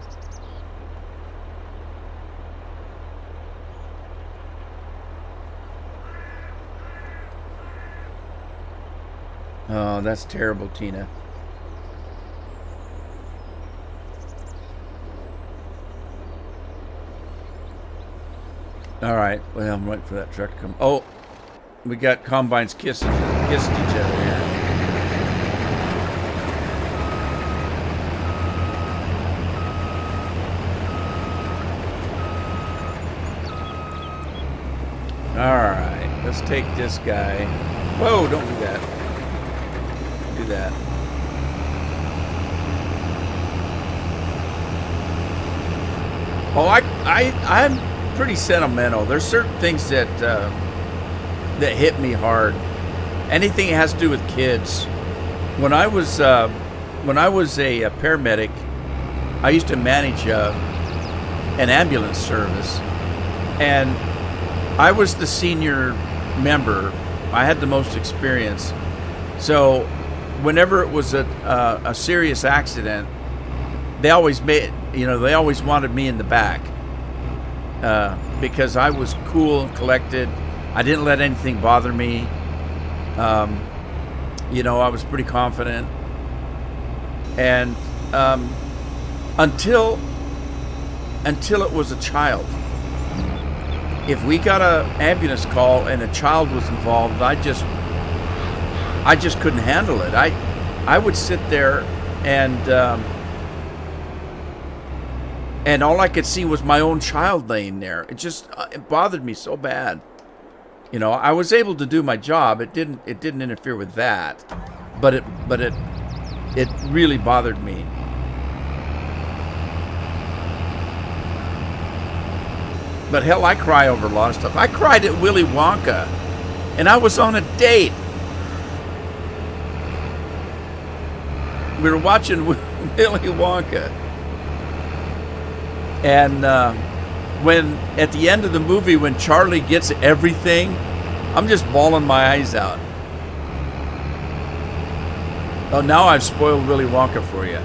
Oh, that's terrible, Tina. All right. Well, I'm waiting for that truck to come. Oh, we got combines kissing each other here. All right. Let's take this guy. Whoa! Don't do that. Do that. Oh, I'm pretty sentimental. There's certain things that hit me hard. Anything that has to do with kids. When I was a paramedic, I used to manage an ambulance service, and I was the senior member. I had the most experience. So, whenever it was a serious accident, they always wanted me in the back because I was cool and collected. I didn't let anything bother me. I was pretty confident, and until it was a child. If we got an ambulance call and a child was involved, I just couldn't handle it. I would sit there and all I could see was my own child laying there. It bothered me so bad. I was able to do my job. It didn't interfere with that, but it really bothered me. But hell, I cry over a lot of stuff. I cried at Willy Wonka, and I was on a date. We were watching Willy Wonka, and when at the end of the movie, when Charlie gets everything, I'm just bawling my eyes out. Oh, now I've spoiled Willy Wonka for you.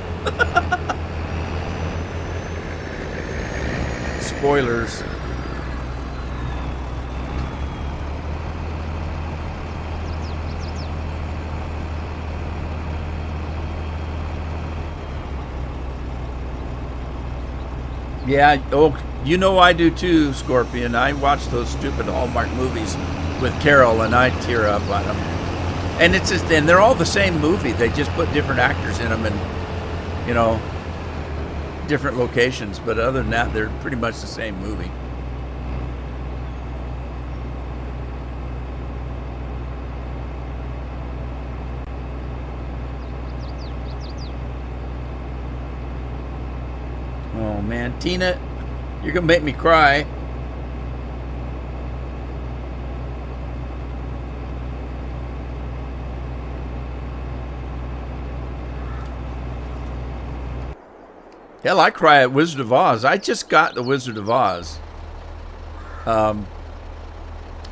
Spoilers. Yeah, I do too, Scorpion. I watch those stupid Hallmark movies with Carol, and I tear up on them. And and they're all the same movie. They just put different actors in them, and different locations. But other than that, they're pretty much the same movie. Oh man, Tina, you're gonna make me cry. Hell, I cry at Wizard of Oz. I just got the Wizard of Oz. I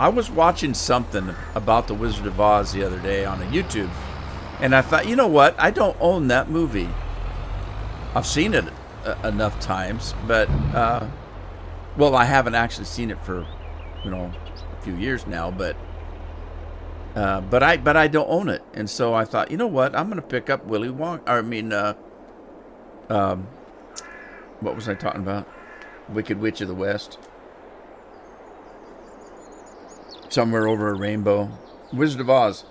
was watching something about the Wizard of Oz the other day on a YouTube, and I thought, you know what? I don't own that movie. I've seen it enough times, but I haven't actually seen it for a few years now, but I don't own it, and so I thought, you know what, I'm gonna pick up Willy Wonka. What was I talking about? Wicked Witch of the West. Somewhere Over a Rainbow. Wizard of Oz.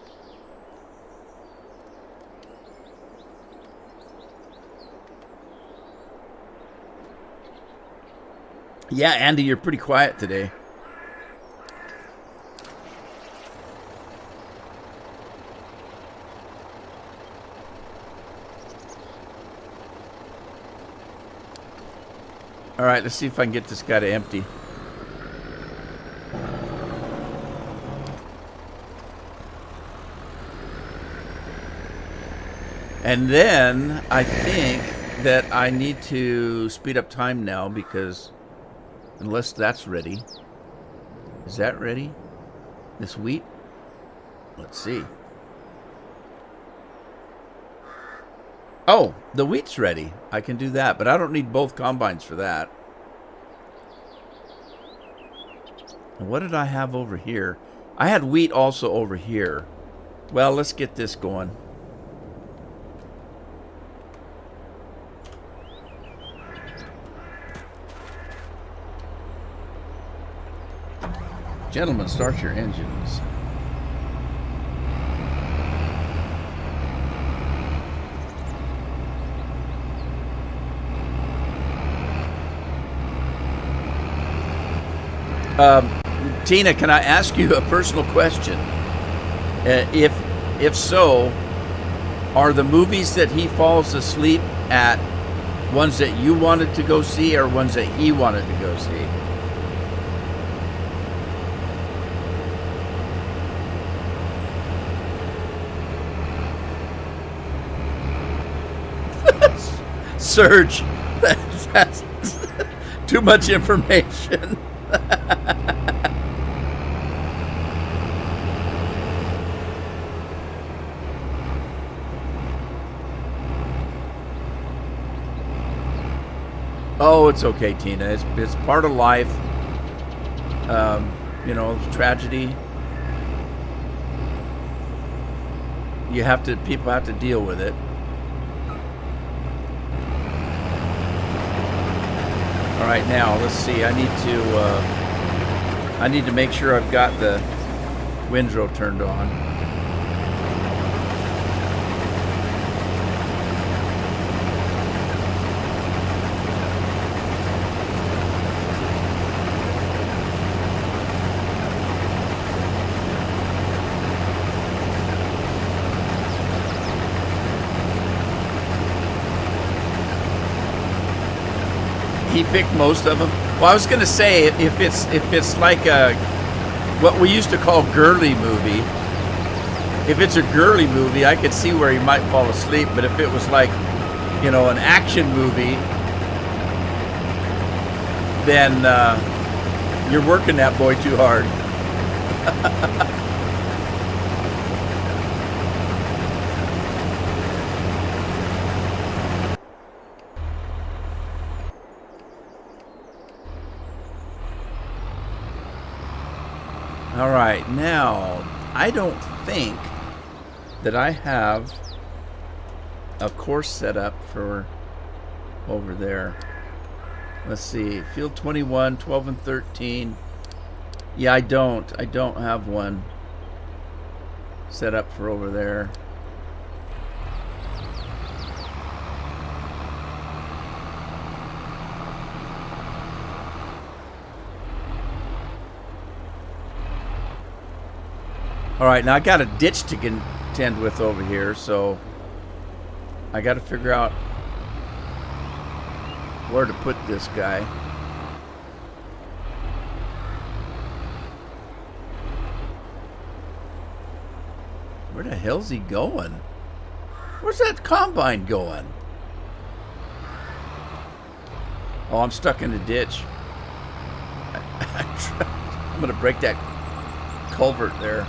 Yeah, Andy, you're pretty quiet today. All right, let's see if I can get this guy to empty. And then I think that I need to speed up time now because unless that's ready. Is that ready? This wheat? Let's see. Oh, the wheat's ready. I can do that, but I don't need both combines for that. And what did I have over here? I had wheat also over here. Well, let's get this going. Gentlemen, start your engines. Tina, can I ask you a personal question? If so, are the movies that he falls asleep at ones that you wanted to go see, or ones that he wanted to go see? Surge, that's too much information. Oh, it's okay, Tina. It's part of life. You know, tragedy. People have to deal with it. All right, now let's see. I need to make sure I've got the windrow turned on. He picked most of them. Well, I was going to say, if it's like what we used to call girly movie, if it's a girly movie, I could see where he might fall asleep. But if it was like, you know, an action movie, then you're working that boy too hard. All right, now I don't think that I have a course set up for over there. Let's see, field 21, 12 and 13. Yeah, I don't have one set up for over there. All right, now I got a ditch to contend with over here, so I got to figure out where to put this guy. Where the hell's he going? Where's that combine going? Oh, I'm stuck in the ditch. I'm going to break that culvert there.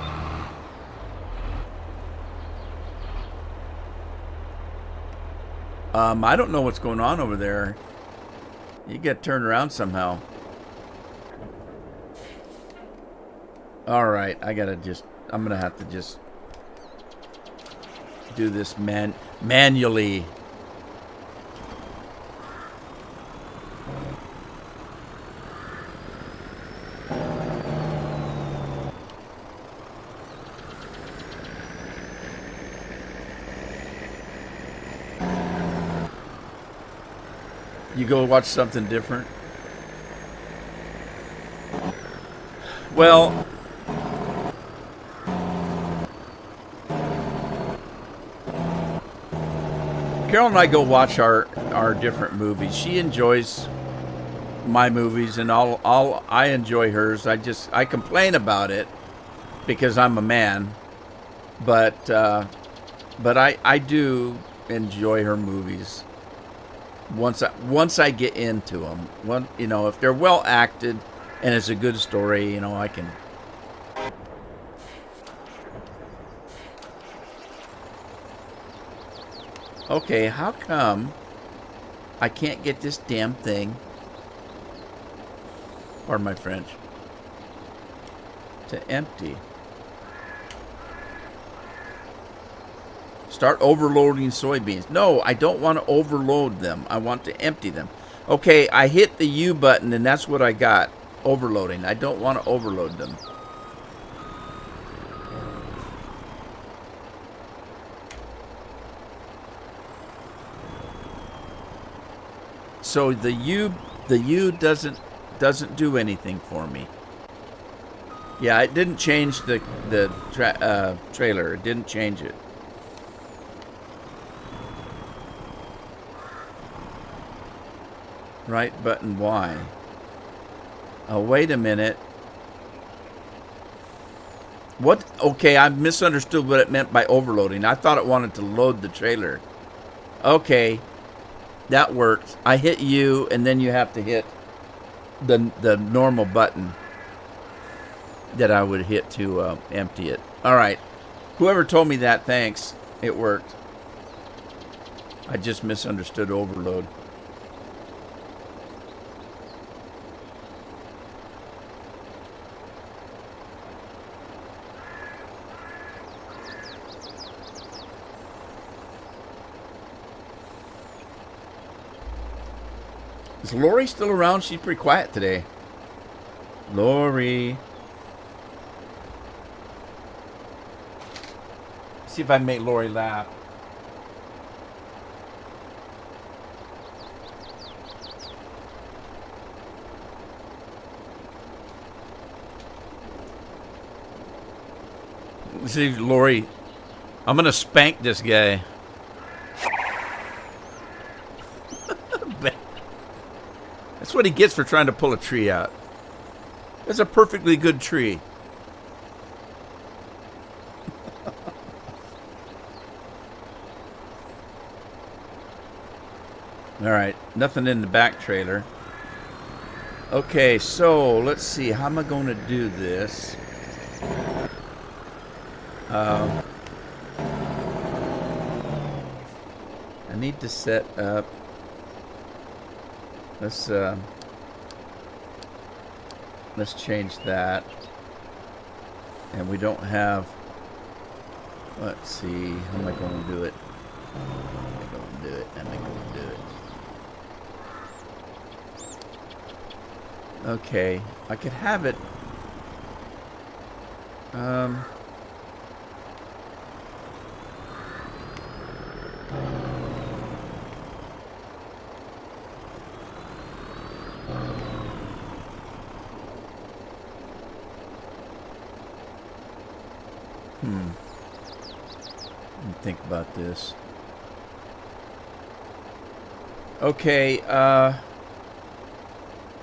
I don't know what's going on over there. You get turned around somehow. All right, I'm gonna have to just do this manually. You go watch something different? Well, Carol and I go watch our different movies. She enjoys my movies, and I enjoy hers. I complain about it because I'm a man, but I do enjoy her movies. Once I get into them, you know, if they're well acted and it's a good story, you know, I can. Okay, how come I can't get this damn thing, pardon my French, to empty? Start overloading soybeans. No, I don't want to overload them. I want to empty them. Okay, I hit the U button and that's what I got. Overloading. I don't want to overload them. So the U doesn't do anything for me. Yeah, it didn't change the trailer. It didn't change it. Right button Y. Oh, wait a minute. What? Okay, I misunderstood what it meant by overloading. I thought it wanted to load the trailer. Okay, that worked. I hit U, and then you have to hit the normal button that I would hit to empty it. All right. Whoever told me that, thanks. It worked. I just misunderstood overload. Is Lori still around? She's pretty quiet today. Lori. See if I can make Lori laugh. See, Lori, I'm gonna spank this guy. That's what he gets for trying to pull a tree out. It's a perfectly good tree. All right, nothing in the back trailer. Okay, so let's see. How am I going to do this? I need to set up. Let's change that. And we don't have. Let's see. How am I going to do it? How am I going to do it? How am I going to do it? Okay, I could have it. Let me think about this. Okay,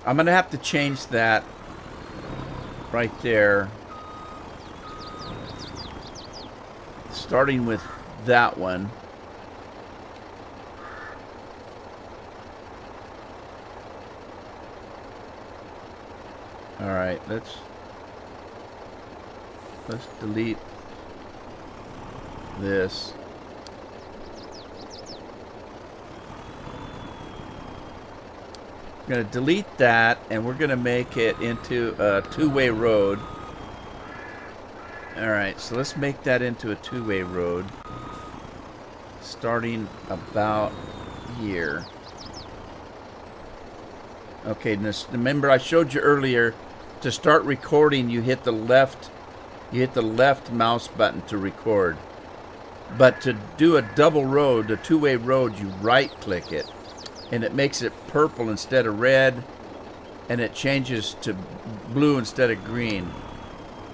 I'm gonna have to change that right there. Starting with that one. All right, let's delete this. We're going to delete that, and we're going to make it into a two-way road. All right, so let's make that into a two-way road, starting about here. Okay, remember I showed you earlier, to start recording, you hit the left mouse button to record. But to do a double road, a two-way road, you right-click it. And it makes it purple instead of red, and it changes to blue instead of green.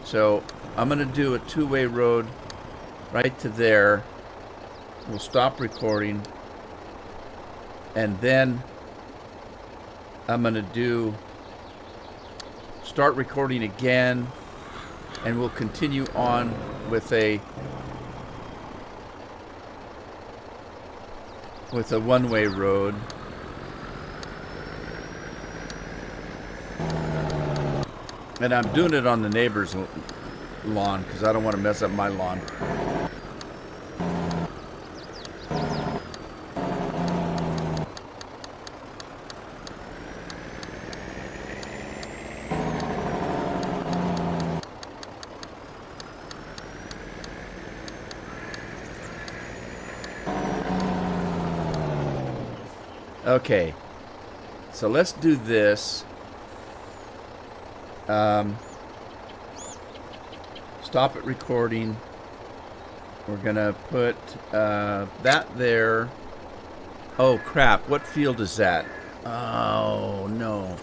So I'm going to do a two-way road right to there. We'll stop recording, and then I'm going to start recording again, and we'll continue on with a one-way road. And I'm doing it on the neighbor's lawn because I don't want to mess up my lawn. Okay. So let's do this. Stop it recording. We're gonna put that there. Oh crap, what field is that? Oh no.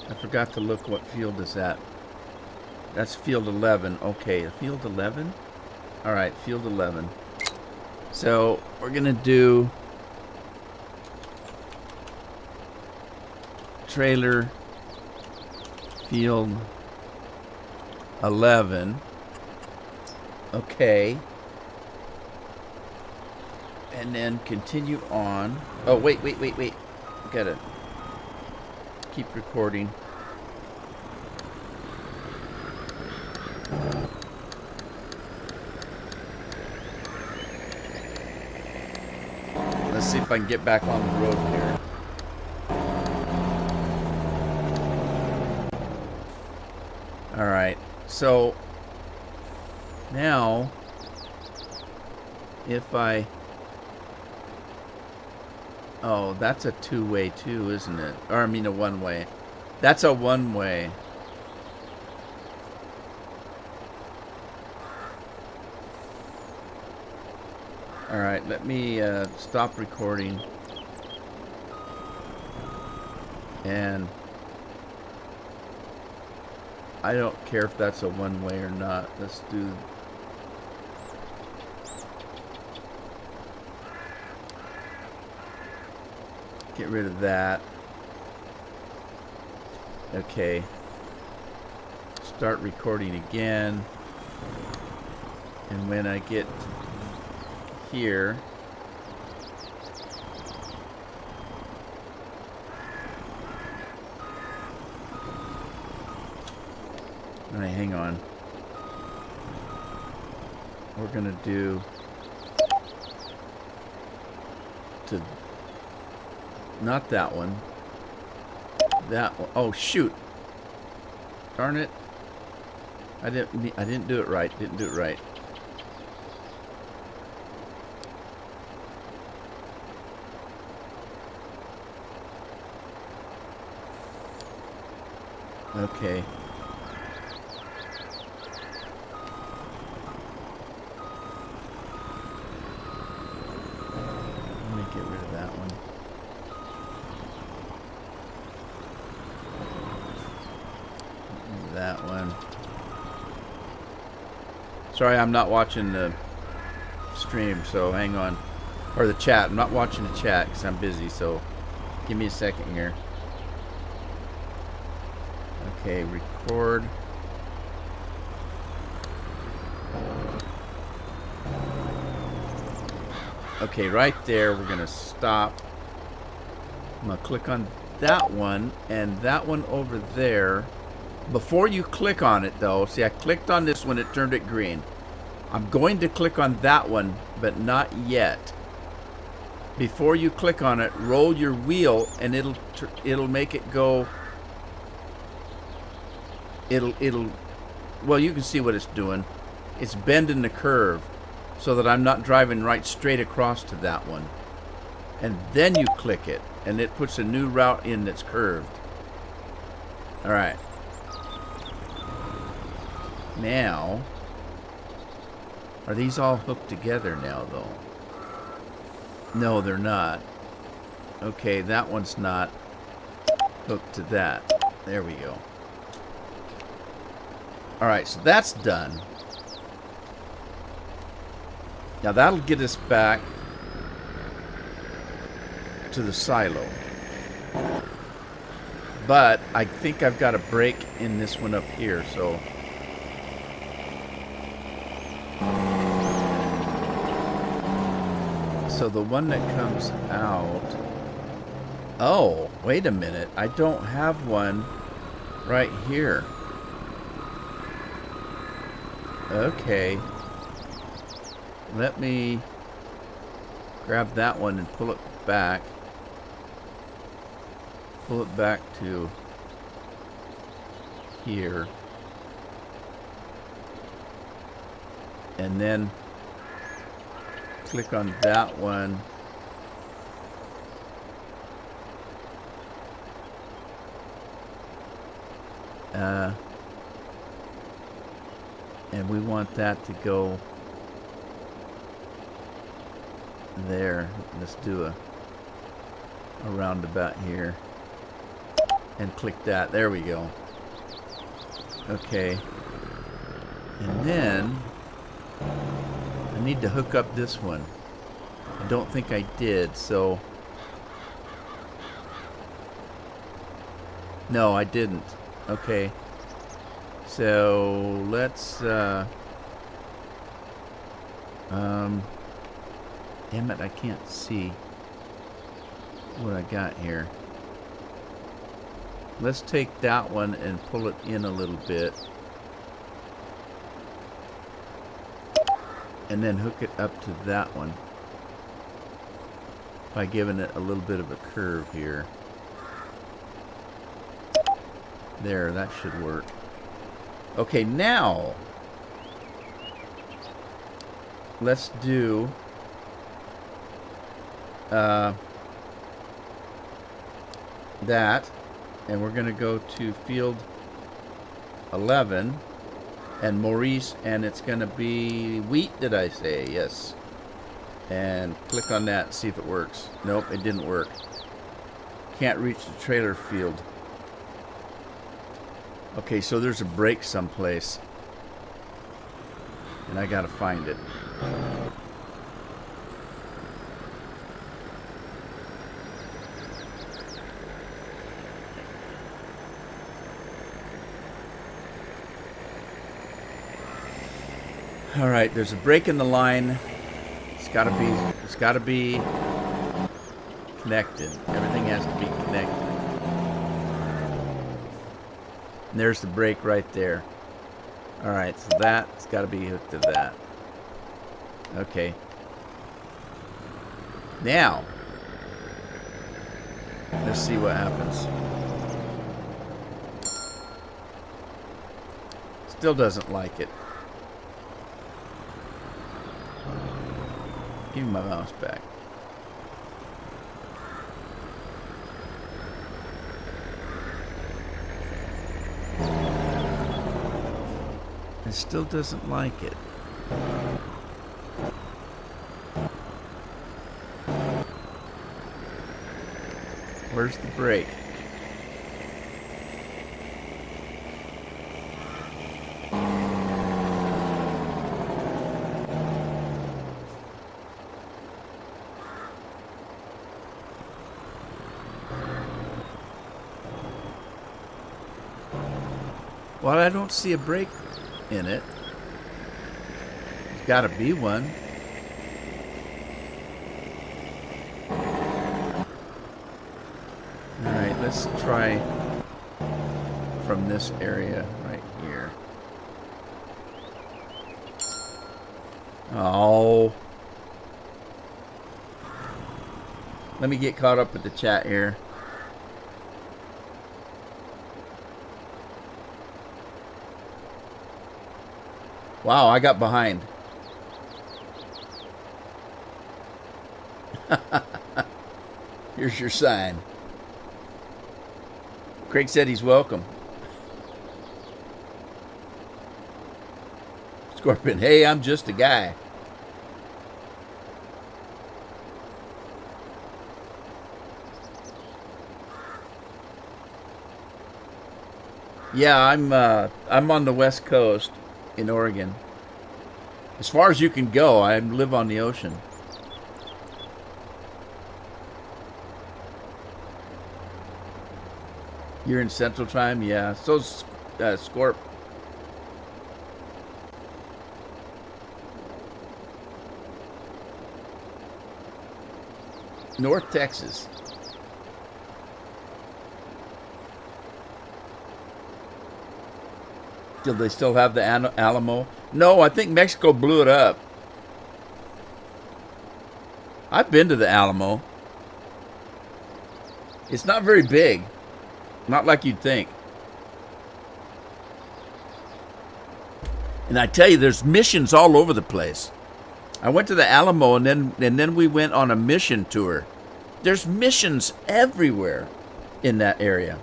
I forgot to look what field is that. That's field 11. Okay, field 11? Alright, field 11. So we're gonna do trailer field 11. Okay. And then continue on. Oh, wait. Gotta keep recording. Let's see if I can get back on the road here. Alright, so now if I... Oh, that's a two-way too, isn't it? Or I mean a one-way. That's a one-way. Alright, let me stop recording. And I don't care if that's a one-way or not. Let's do... Get rid of that. Okay. Start recording again. And when I get here, all right, hang on. We're gonna do to not that one. That one. Oh shoot! Darn it! I didn't do it right. Didn't do it right. Okay. Let me get rid of that one. That one. Sorry, I'm not watching the stream, so hang on. Or the chat. I'm not watching the chat because I'm busy, so give me a second here. Okay, record. Okay, right there, we're going to stop. I'm going to click on that one and that one over there. Before you click on it, though, see, I clicked on this one, it turned it green. I'm going to click on that one, but not yet. Before you click on it, roll your wheel, and it'll make it go. Well, you can see what it's doing. It's bending the curve so that I'm not driving right straight across to that one. And then you click it, and it puts a new route in that's curved. All right. Now, are these all hooked together now, though? No, they're not. Okay, that one's not hooked to that. There we go. All right, so that's done. Now that'll get us back to the silo. But I think I've got a break in this one up here, so... So the one that comes out... Oh, wait a minute. I don't have one right here. Okay. Let me grab that one and pull it back. Pull it back to here. And then click on that one And we want that to go there. Let's do a roundabout here. And click that. There we go. Okay. And then I need to hook up this one. I don't think I did, so... No, I didn't. Okay. So let's damn it, I can't see what I got here. Let's take that one and pull it in a little bit. And then hook it up to that one by giving it a little bit of a curve here. There, that should work. Okay, now let's do that, and we're going to go to field 11 and Maurice, and it's going to be wheat, did I say? Yes. And click on that and see if it works. Nope, it didn't work. Can't reach the trailer field. Okay, so there's a break someplace, and I gotta find it. All right, there's a break in the line. It's gotta be connected. Everything has to be connected. And there's the brake right there. Alright, so that's got to be hooked to that. Okay. Now, let's see what happens. Still doesn't like it. Give me my mouse back. It still doesn't like it. Where's the brake? Well, I don't see a brake in it. There's got to be one. Alright, let's try from this area right here. Oh. Let me get caught up with the chat here. Wow, I got behind. Here's your sign. Craig said he's welcome. Scorpion, hey, I'm just a guy. Yeah, I'm on the West Coast in Oregon. As far as you can go, I live on the ocean. You're in Central Time? Yeah. So's Scorp. North Texas. Do they still have the Alamo? No, I think Mexico blew it up. I've been to the Alamo. It's not very big. Not like you'd think. And I tell you, there's missions all over the place. I went to the Alamo, and then we went on a mission tour. There's missions everywhere in that area.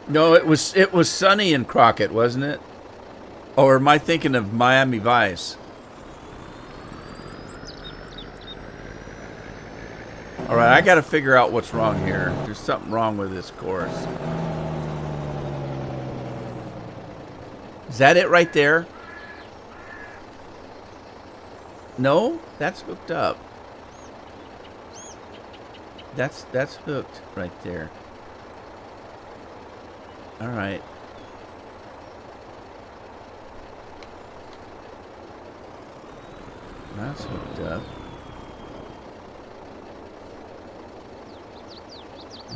No, it was Sunny in Crockett, wasn't it? Or am I thinking of Miami Vice? All right, I got to figure out what's wrong here. There's something wrong with this course. Is that it right there? No, that's hooked up. That's hooked right there. All right. That's hooked up.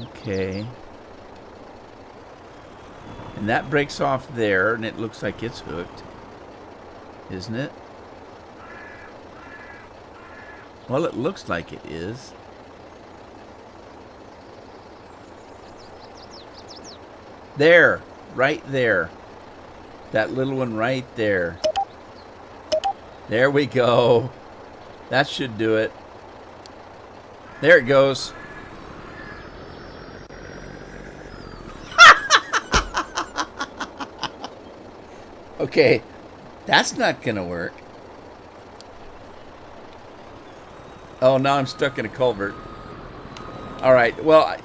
Okay. And that breaks off there, and it looks like it's hooked. Isn't it? Well, it looks like it is. There. Right there. That little one right there. There we go. That should do it. There it goes. Okay, that's not gonna work. Oh, now I'm stuck in a culvert. All right, well, I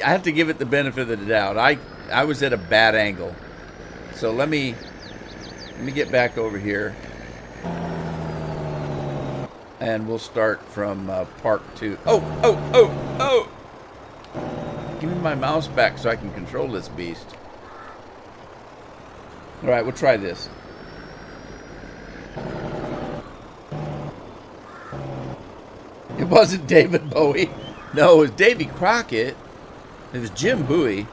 have to give it the benefit of the doubt. I was at a bad angle, so let me get back over here, and we'll start from part 2. Oh! Give me my mouse back so I can control this beast. All right, we'll try this. It wasn't David Bowie. No, it was Davy Crockett. It was Jim Bowie.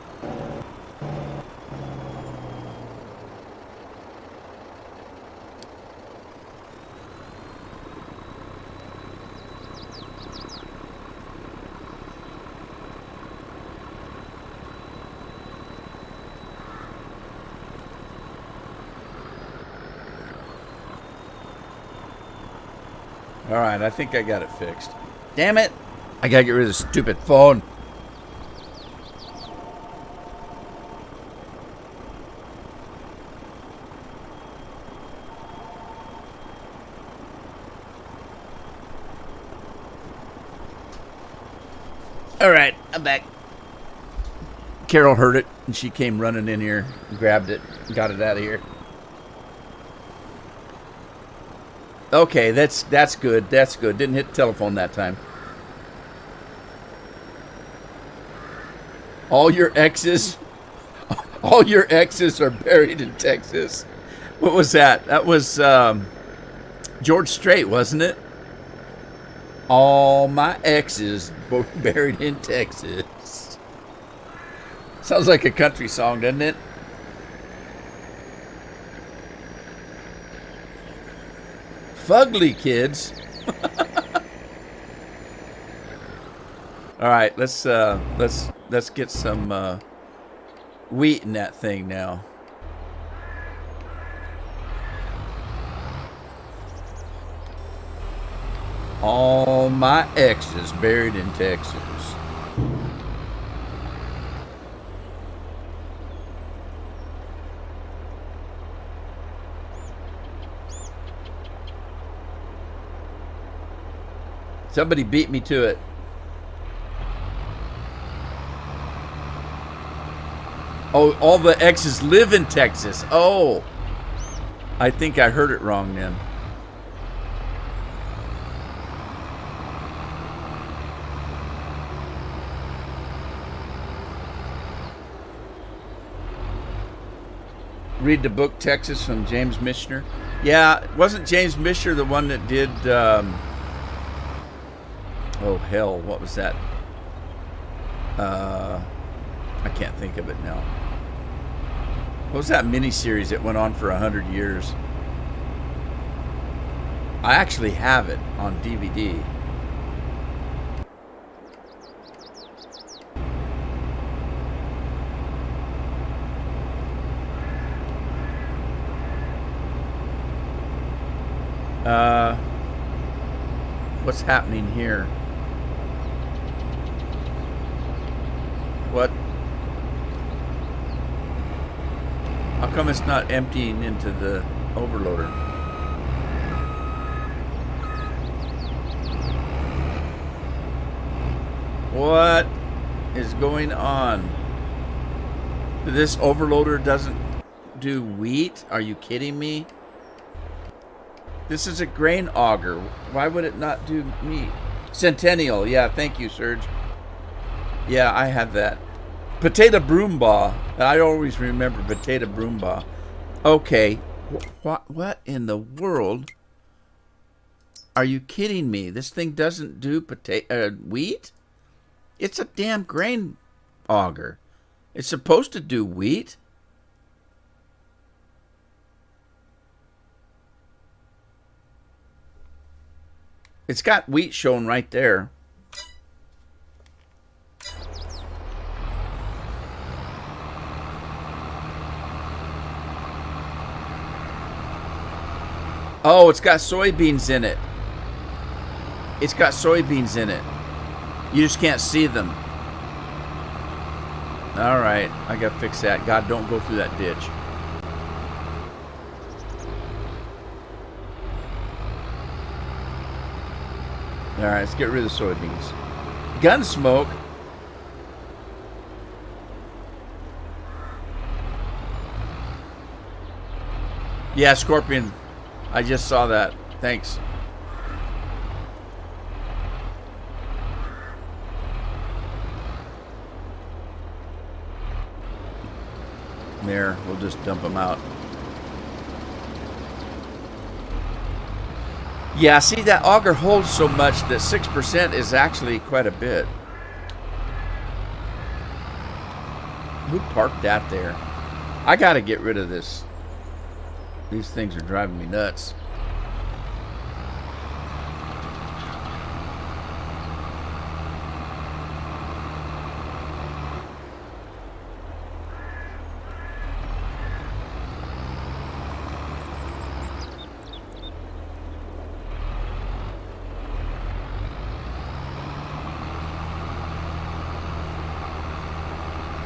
All right, I think I got it fixed. Damn it! I gotta get rid of the stupid phone. All right, I'm back. Carol heard it, and she came running in here, grabbed it, got it out of here. Okay, that's good. That's good. Didn't hit the telephone that time. All your exes are buried in Texas. What was that? That was George Strait, wasn't it? All my exes buried in Texas. Sounds like a country song, doesn't it? Fugly kids. All right, let's get some wheat in that thing now. All my exes buried in Texas. Somebody beat me to it. Oh, all the exes live in Texas. Oh, I think I heard it wrong then. Read the book Texas from James Michener. Yeah, wasn't James Michener the one that did... oh, hell, what was that? I can't think of it now. What was that miniseries that went on for 100 years? I actually have it on DVD. What's happening here? What? How come it's not emptying into the overloader? What is going on? This overloader doesn't do wheat? Are you kidding me? This is a grain auger. Why would it not do wheat? Centennial. Yeah, thank you, Serge. Yeah, I have that. Potato Broomba. I always remember Potato Broomba. Okay. What in the world? Are you kidding me? This thing doesn't do wheat? It's a damn grain auger. It's supposed to do wheat. It's got wheat shown right there. Oh, it's got soybeans in it. It's got soybeans in it. You just can't see them. All right, I gotta fix that. God, don't go through that ditch. All right, let's get rid of the soybeans. Gunsmoke. Yeah, Scorpion. I just saw that. Thanks. There, we'll just dump them out. Yeah, see, that auger holds so much that 6% is actually quite a bit. Who parked that there? I gotta get rid of this. These things are driving me nuts.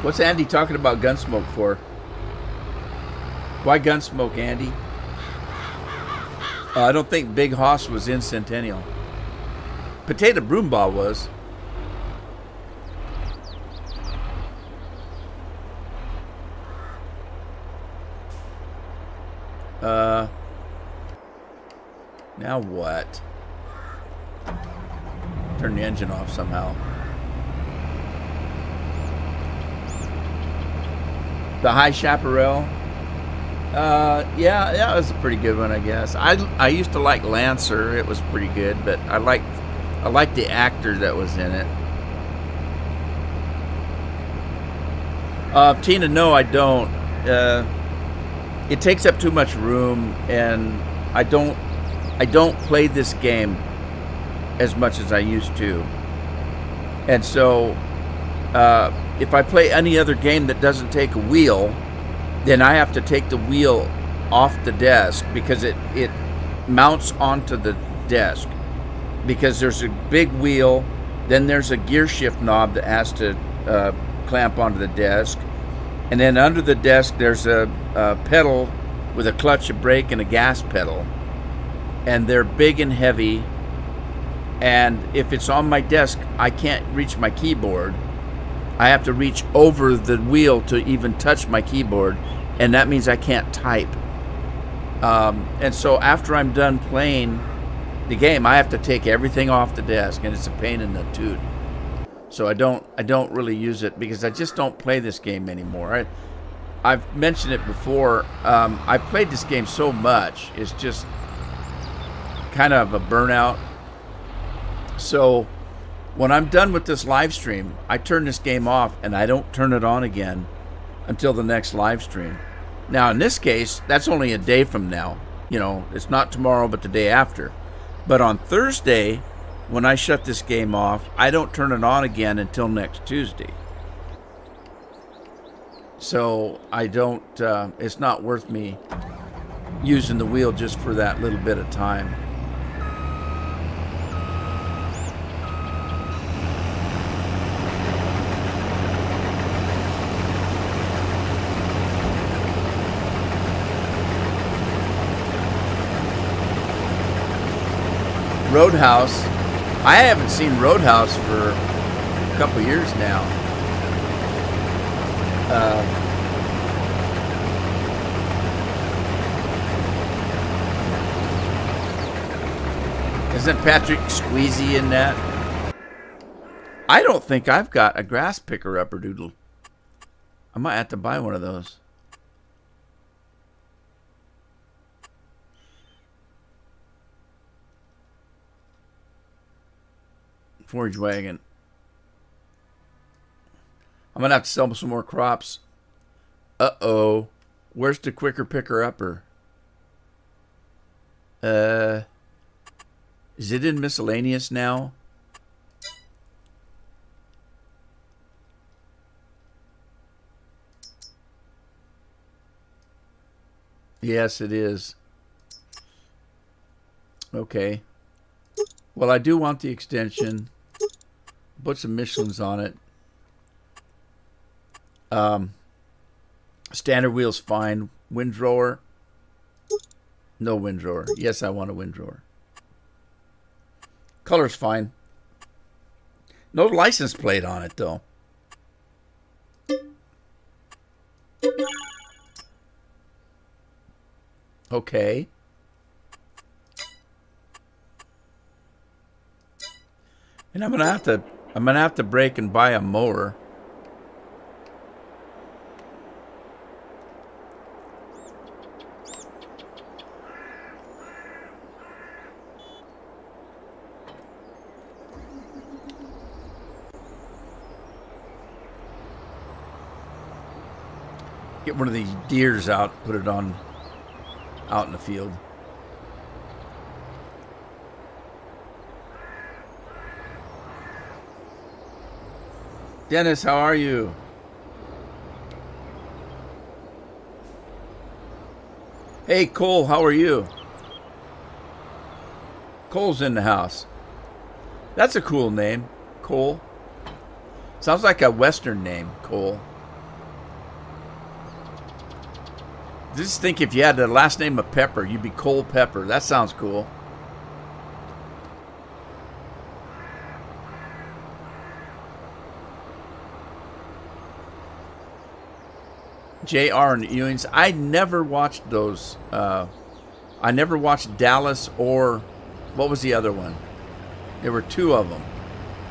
What's Andy talking about Gunsmoke for? Why Gunsmoke, Andy? I don't think Big Hoss was in Centennial. Potato Broomba was. Now what? Turn the engine off somehow. The High Chaparral. Yeah, that was a pretty good one, I guess. I used to like Lancer. It was pretty good, but I liked the actor that was in it. Tina, no, I don't. It takes up too much room, and I don't play this game as much as I used to. And so, if I play any other game that doesn't take a wheel, then I have to take the wheel off the desk because it mounts onto the desk. Because there's a big wheel, then there's a gear shift knob that has to clamp onto the desk. And then under the desk, there's a pedal with a clutch, a brake, and a gas pedal. And they're big and heavy. And if it's on my desk, I can't reach my keyboard. I have to reach over the wheel to even touch my keyboard, and that means I can't type. And so after I'm done playing the game, I have to take everything off the desk, and it's a pain in the toot. So I don't really use it because I just don't play this game anymore. I've mentioned it before. I played this game so much, it's just kind of a burnout. So when I'm done with this live stream, I turn this game off and I don't turn it on again until the next live stream. Now, in this case, that's only a day from now. You know, it's not tomorrow, but the day after. But on Thursday, when I shut this game off, I don't turn it on again until next Tuesday. So I don't, it's not worth me using the wheel just for that little bit of time. Roadhouse. I haven't seen Roadhouse for a couple years now. Isn't Patrick Squeezy in that? I don't think I've got a grass picker upper doodle. I might have to buy one of those. Forage wagon. I'm gonna have to sell some more crops. Uh-oh. Where's the quicker picker upper? Is it in miscellaneous now? Yes, it is. Okay. Well, I do want the extension. Put some Michelins on it. Standard wheel's fine. Windrower. No windrower. Yes, I want a windrower. Color's fine. No license plate on it, though. Okay. And I'm gonna have to break and buy a mower. Get one of these deers out, put it on out in the field. Dennis, how are you? Hey, Cole, how are you? Cole's in the house. That's a cool name, Cole. Sounds like a Western name, Cole. Just think if you had the last name of Pepper, you'd be Cole Pepper. That sounds cool. J.R. and Ewing's. I never watched those. I never watched Dallas or what was the other one? There were two of them.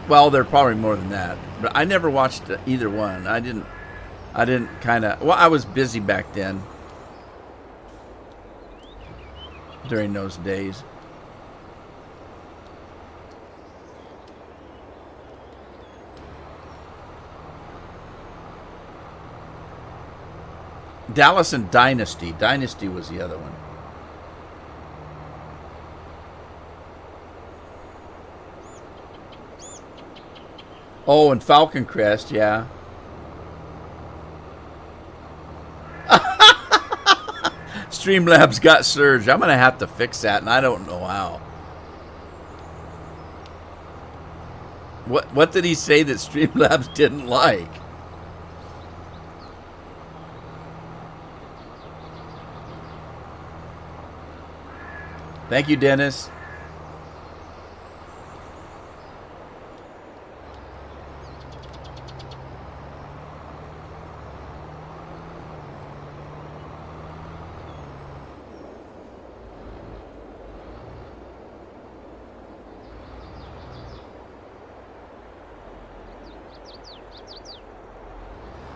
Well, there are probably more than that. But I never watched either one. I didn't kind of... Well, I was busy back then. During those days. Dallas and Dynasty. Dynasty was the other one. Oh, and Falcon Crest, yeah. Streamlabs got surged. I'm going to have to fix that, and I don't know how. What did he say that Streamlabs didn't like? Thank you, Dennis.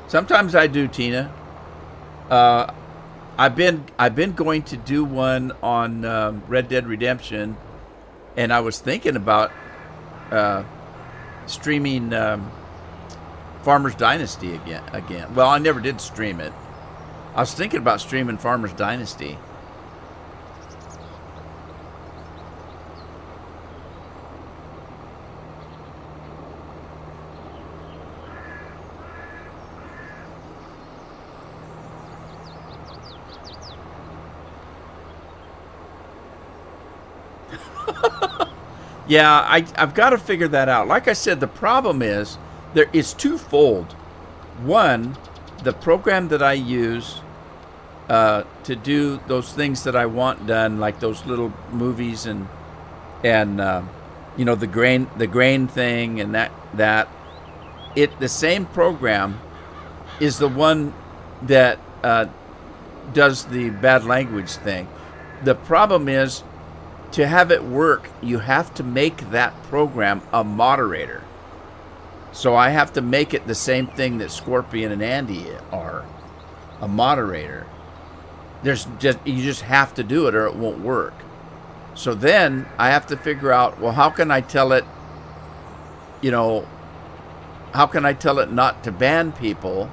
Sometimes I do, Tina. I've been going to do one on Red Dead Redemption, and I was thinking about streaming Farmer's Dynasty again. Well, I never did stream it. I was thinking about streaming Farmer's Dynasty. Yeah, I've got to figure that out. Like I said, the problem is it's twofold. One, the program that I use to do those things that I want done, like those little movies and and the grain thing, and the same program is the one that does the bad language thing. The problem is, to have it work, you have to make that program a moderator. So I have to make it the same thing that Scorpion and Andy are, a moderator. You just have to do it or it won't work. So then I have to figure out, well, how can I tell it, not to ban people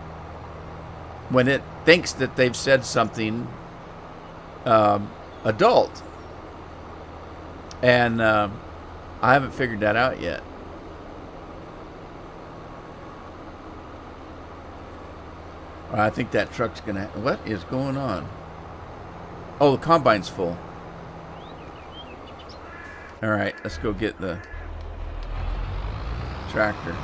when it thinks that they've said something adult? And I haven't figured that out yet. I think that truck's gonna. What is going on? Oh, the combine's full. All right, let's go get the tractor.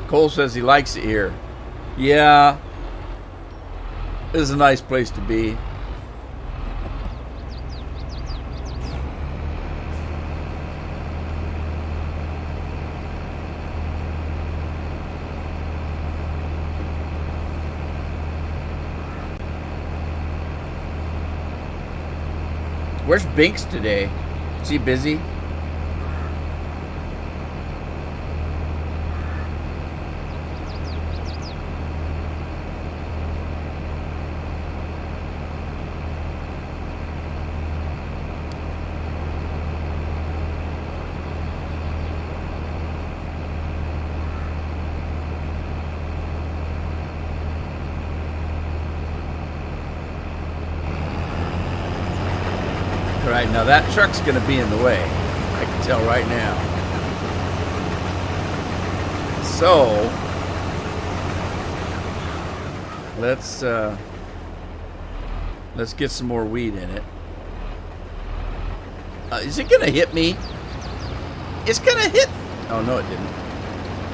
Cole says he likes it here. Yeah, this is a nice place to be. Where's Binks today? Is he busy? Right, now that truck's going to be in the way. I can tell right now. So, let's get some more weed in it. Is it going to hit me? It's going to hit. Oh, no, it didn't.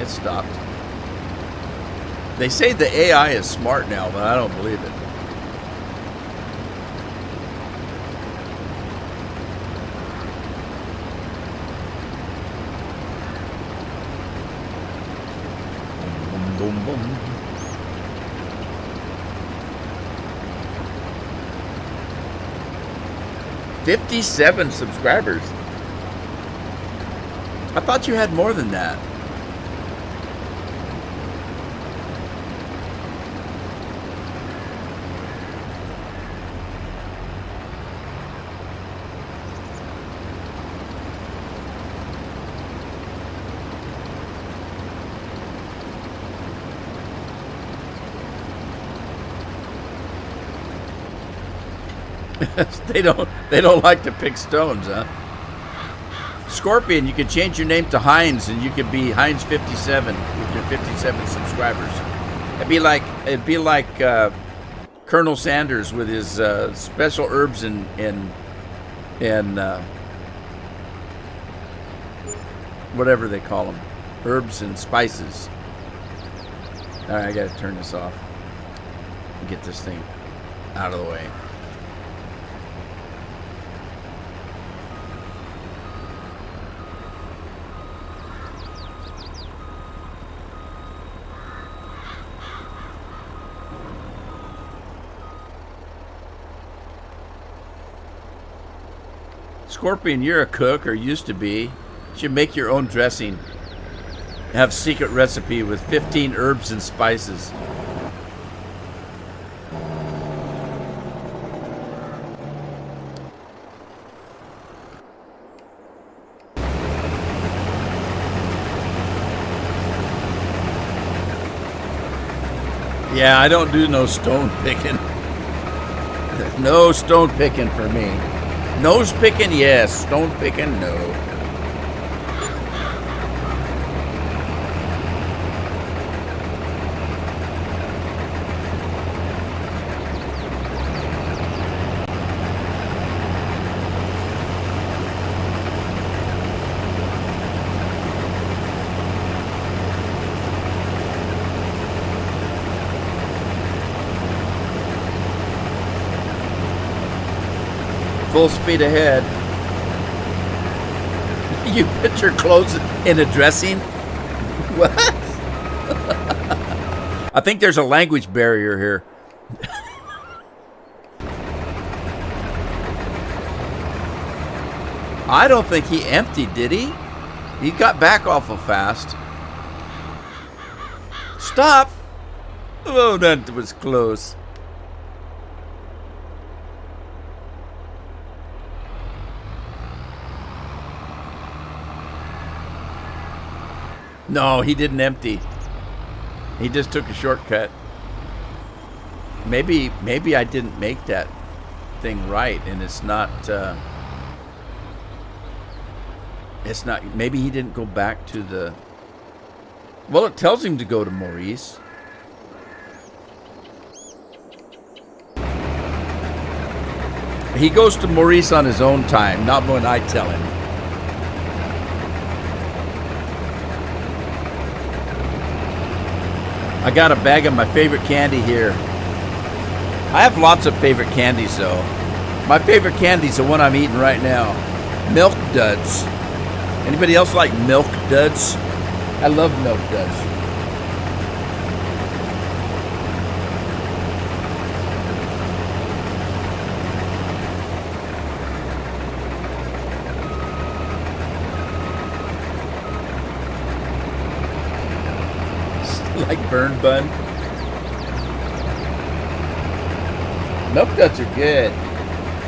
It stopped. They say the AI is smart now, but I don't believe it. Boom, boom. $57 subscribers. I thought you had more than that. They don't like to pick stones, huh? Scorpion, you could change your name to Heinz, and you could be Heinz 57 with your 57 subscribers. It'd be like Colonel Sanders with his special herbs and whatever they call them, herbs and spices. All right, I got to turn this off and get this thing out of the way. Scorpion, you're a cook, or used to be. You should make your own dressing. Have secret recipe with 15 herbs and spices. Yeah, I don't do no stone picking. No stone picking for me. Nose picking, yes. Stone picking, no. full speed ahead. You put your clothes in a dressing? What? I think there's a language barrier here. I don't think he emptied, did he? He got back awful fast. Stop! Oh, that was close. No, he didn't empty. He just took a shortcut. Maybe I didn't make that thing right, and it's not. It's not. Maybe he didn't go back to the. Well, it tells him to go to Maurice. He goes to Maurice on his own time, not when I tell him. I got a bag of my favorite candy here. I have lots of favorite candies, though. My favorite candy is the one I'm eating right now. Milk Duds. Anybody else like Milk Duds? I love Milk Duds. Like burn bun. Milk Duds are good,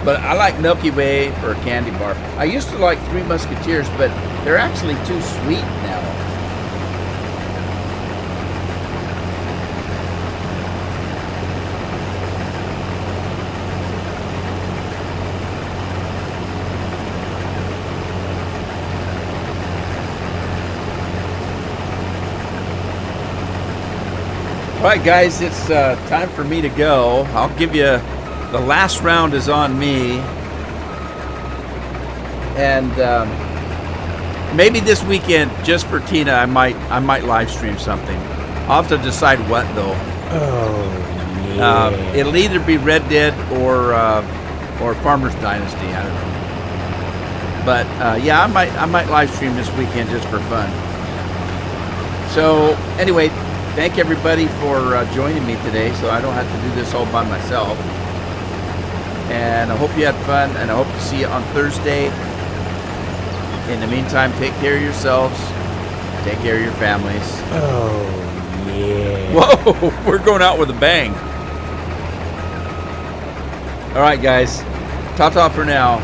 but I like Milky Way for a candy bar. I used to like Three Musketeers, but they're actually too sweet now. All right, guys, it's time for me to go. I'll give you the last round is on me, and maybe this weekend, just for Tina, I might live stream something. I'll have to decide what though. Oh yeah. It'll either be Red Dead or Farmer's Dynasty. I don't know, but yeah, I might live stream this weekend just for fun. So anyway. Thank everybody for joining me today, so I don't have to do this all by myself. And I hope you had fun, and I hope to see you on Thursday. In the meantime, take care of yourselves. Take care of your families. Oh, yeah. Whoa, we're going out with a bang. All right, guys. Ta-ta for now.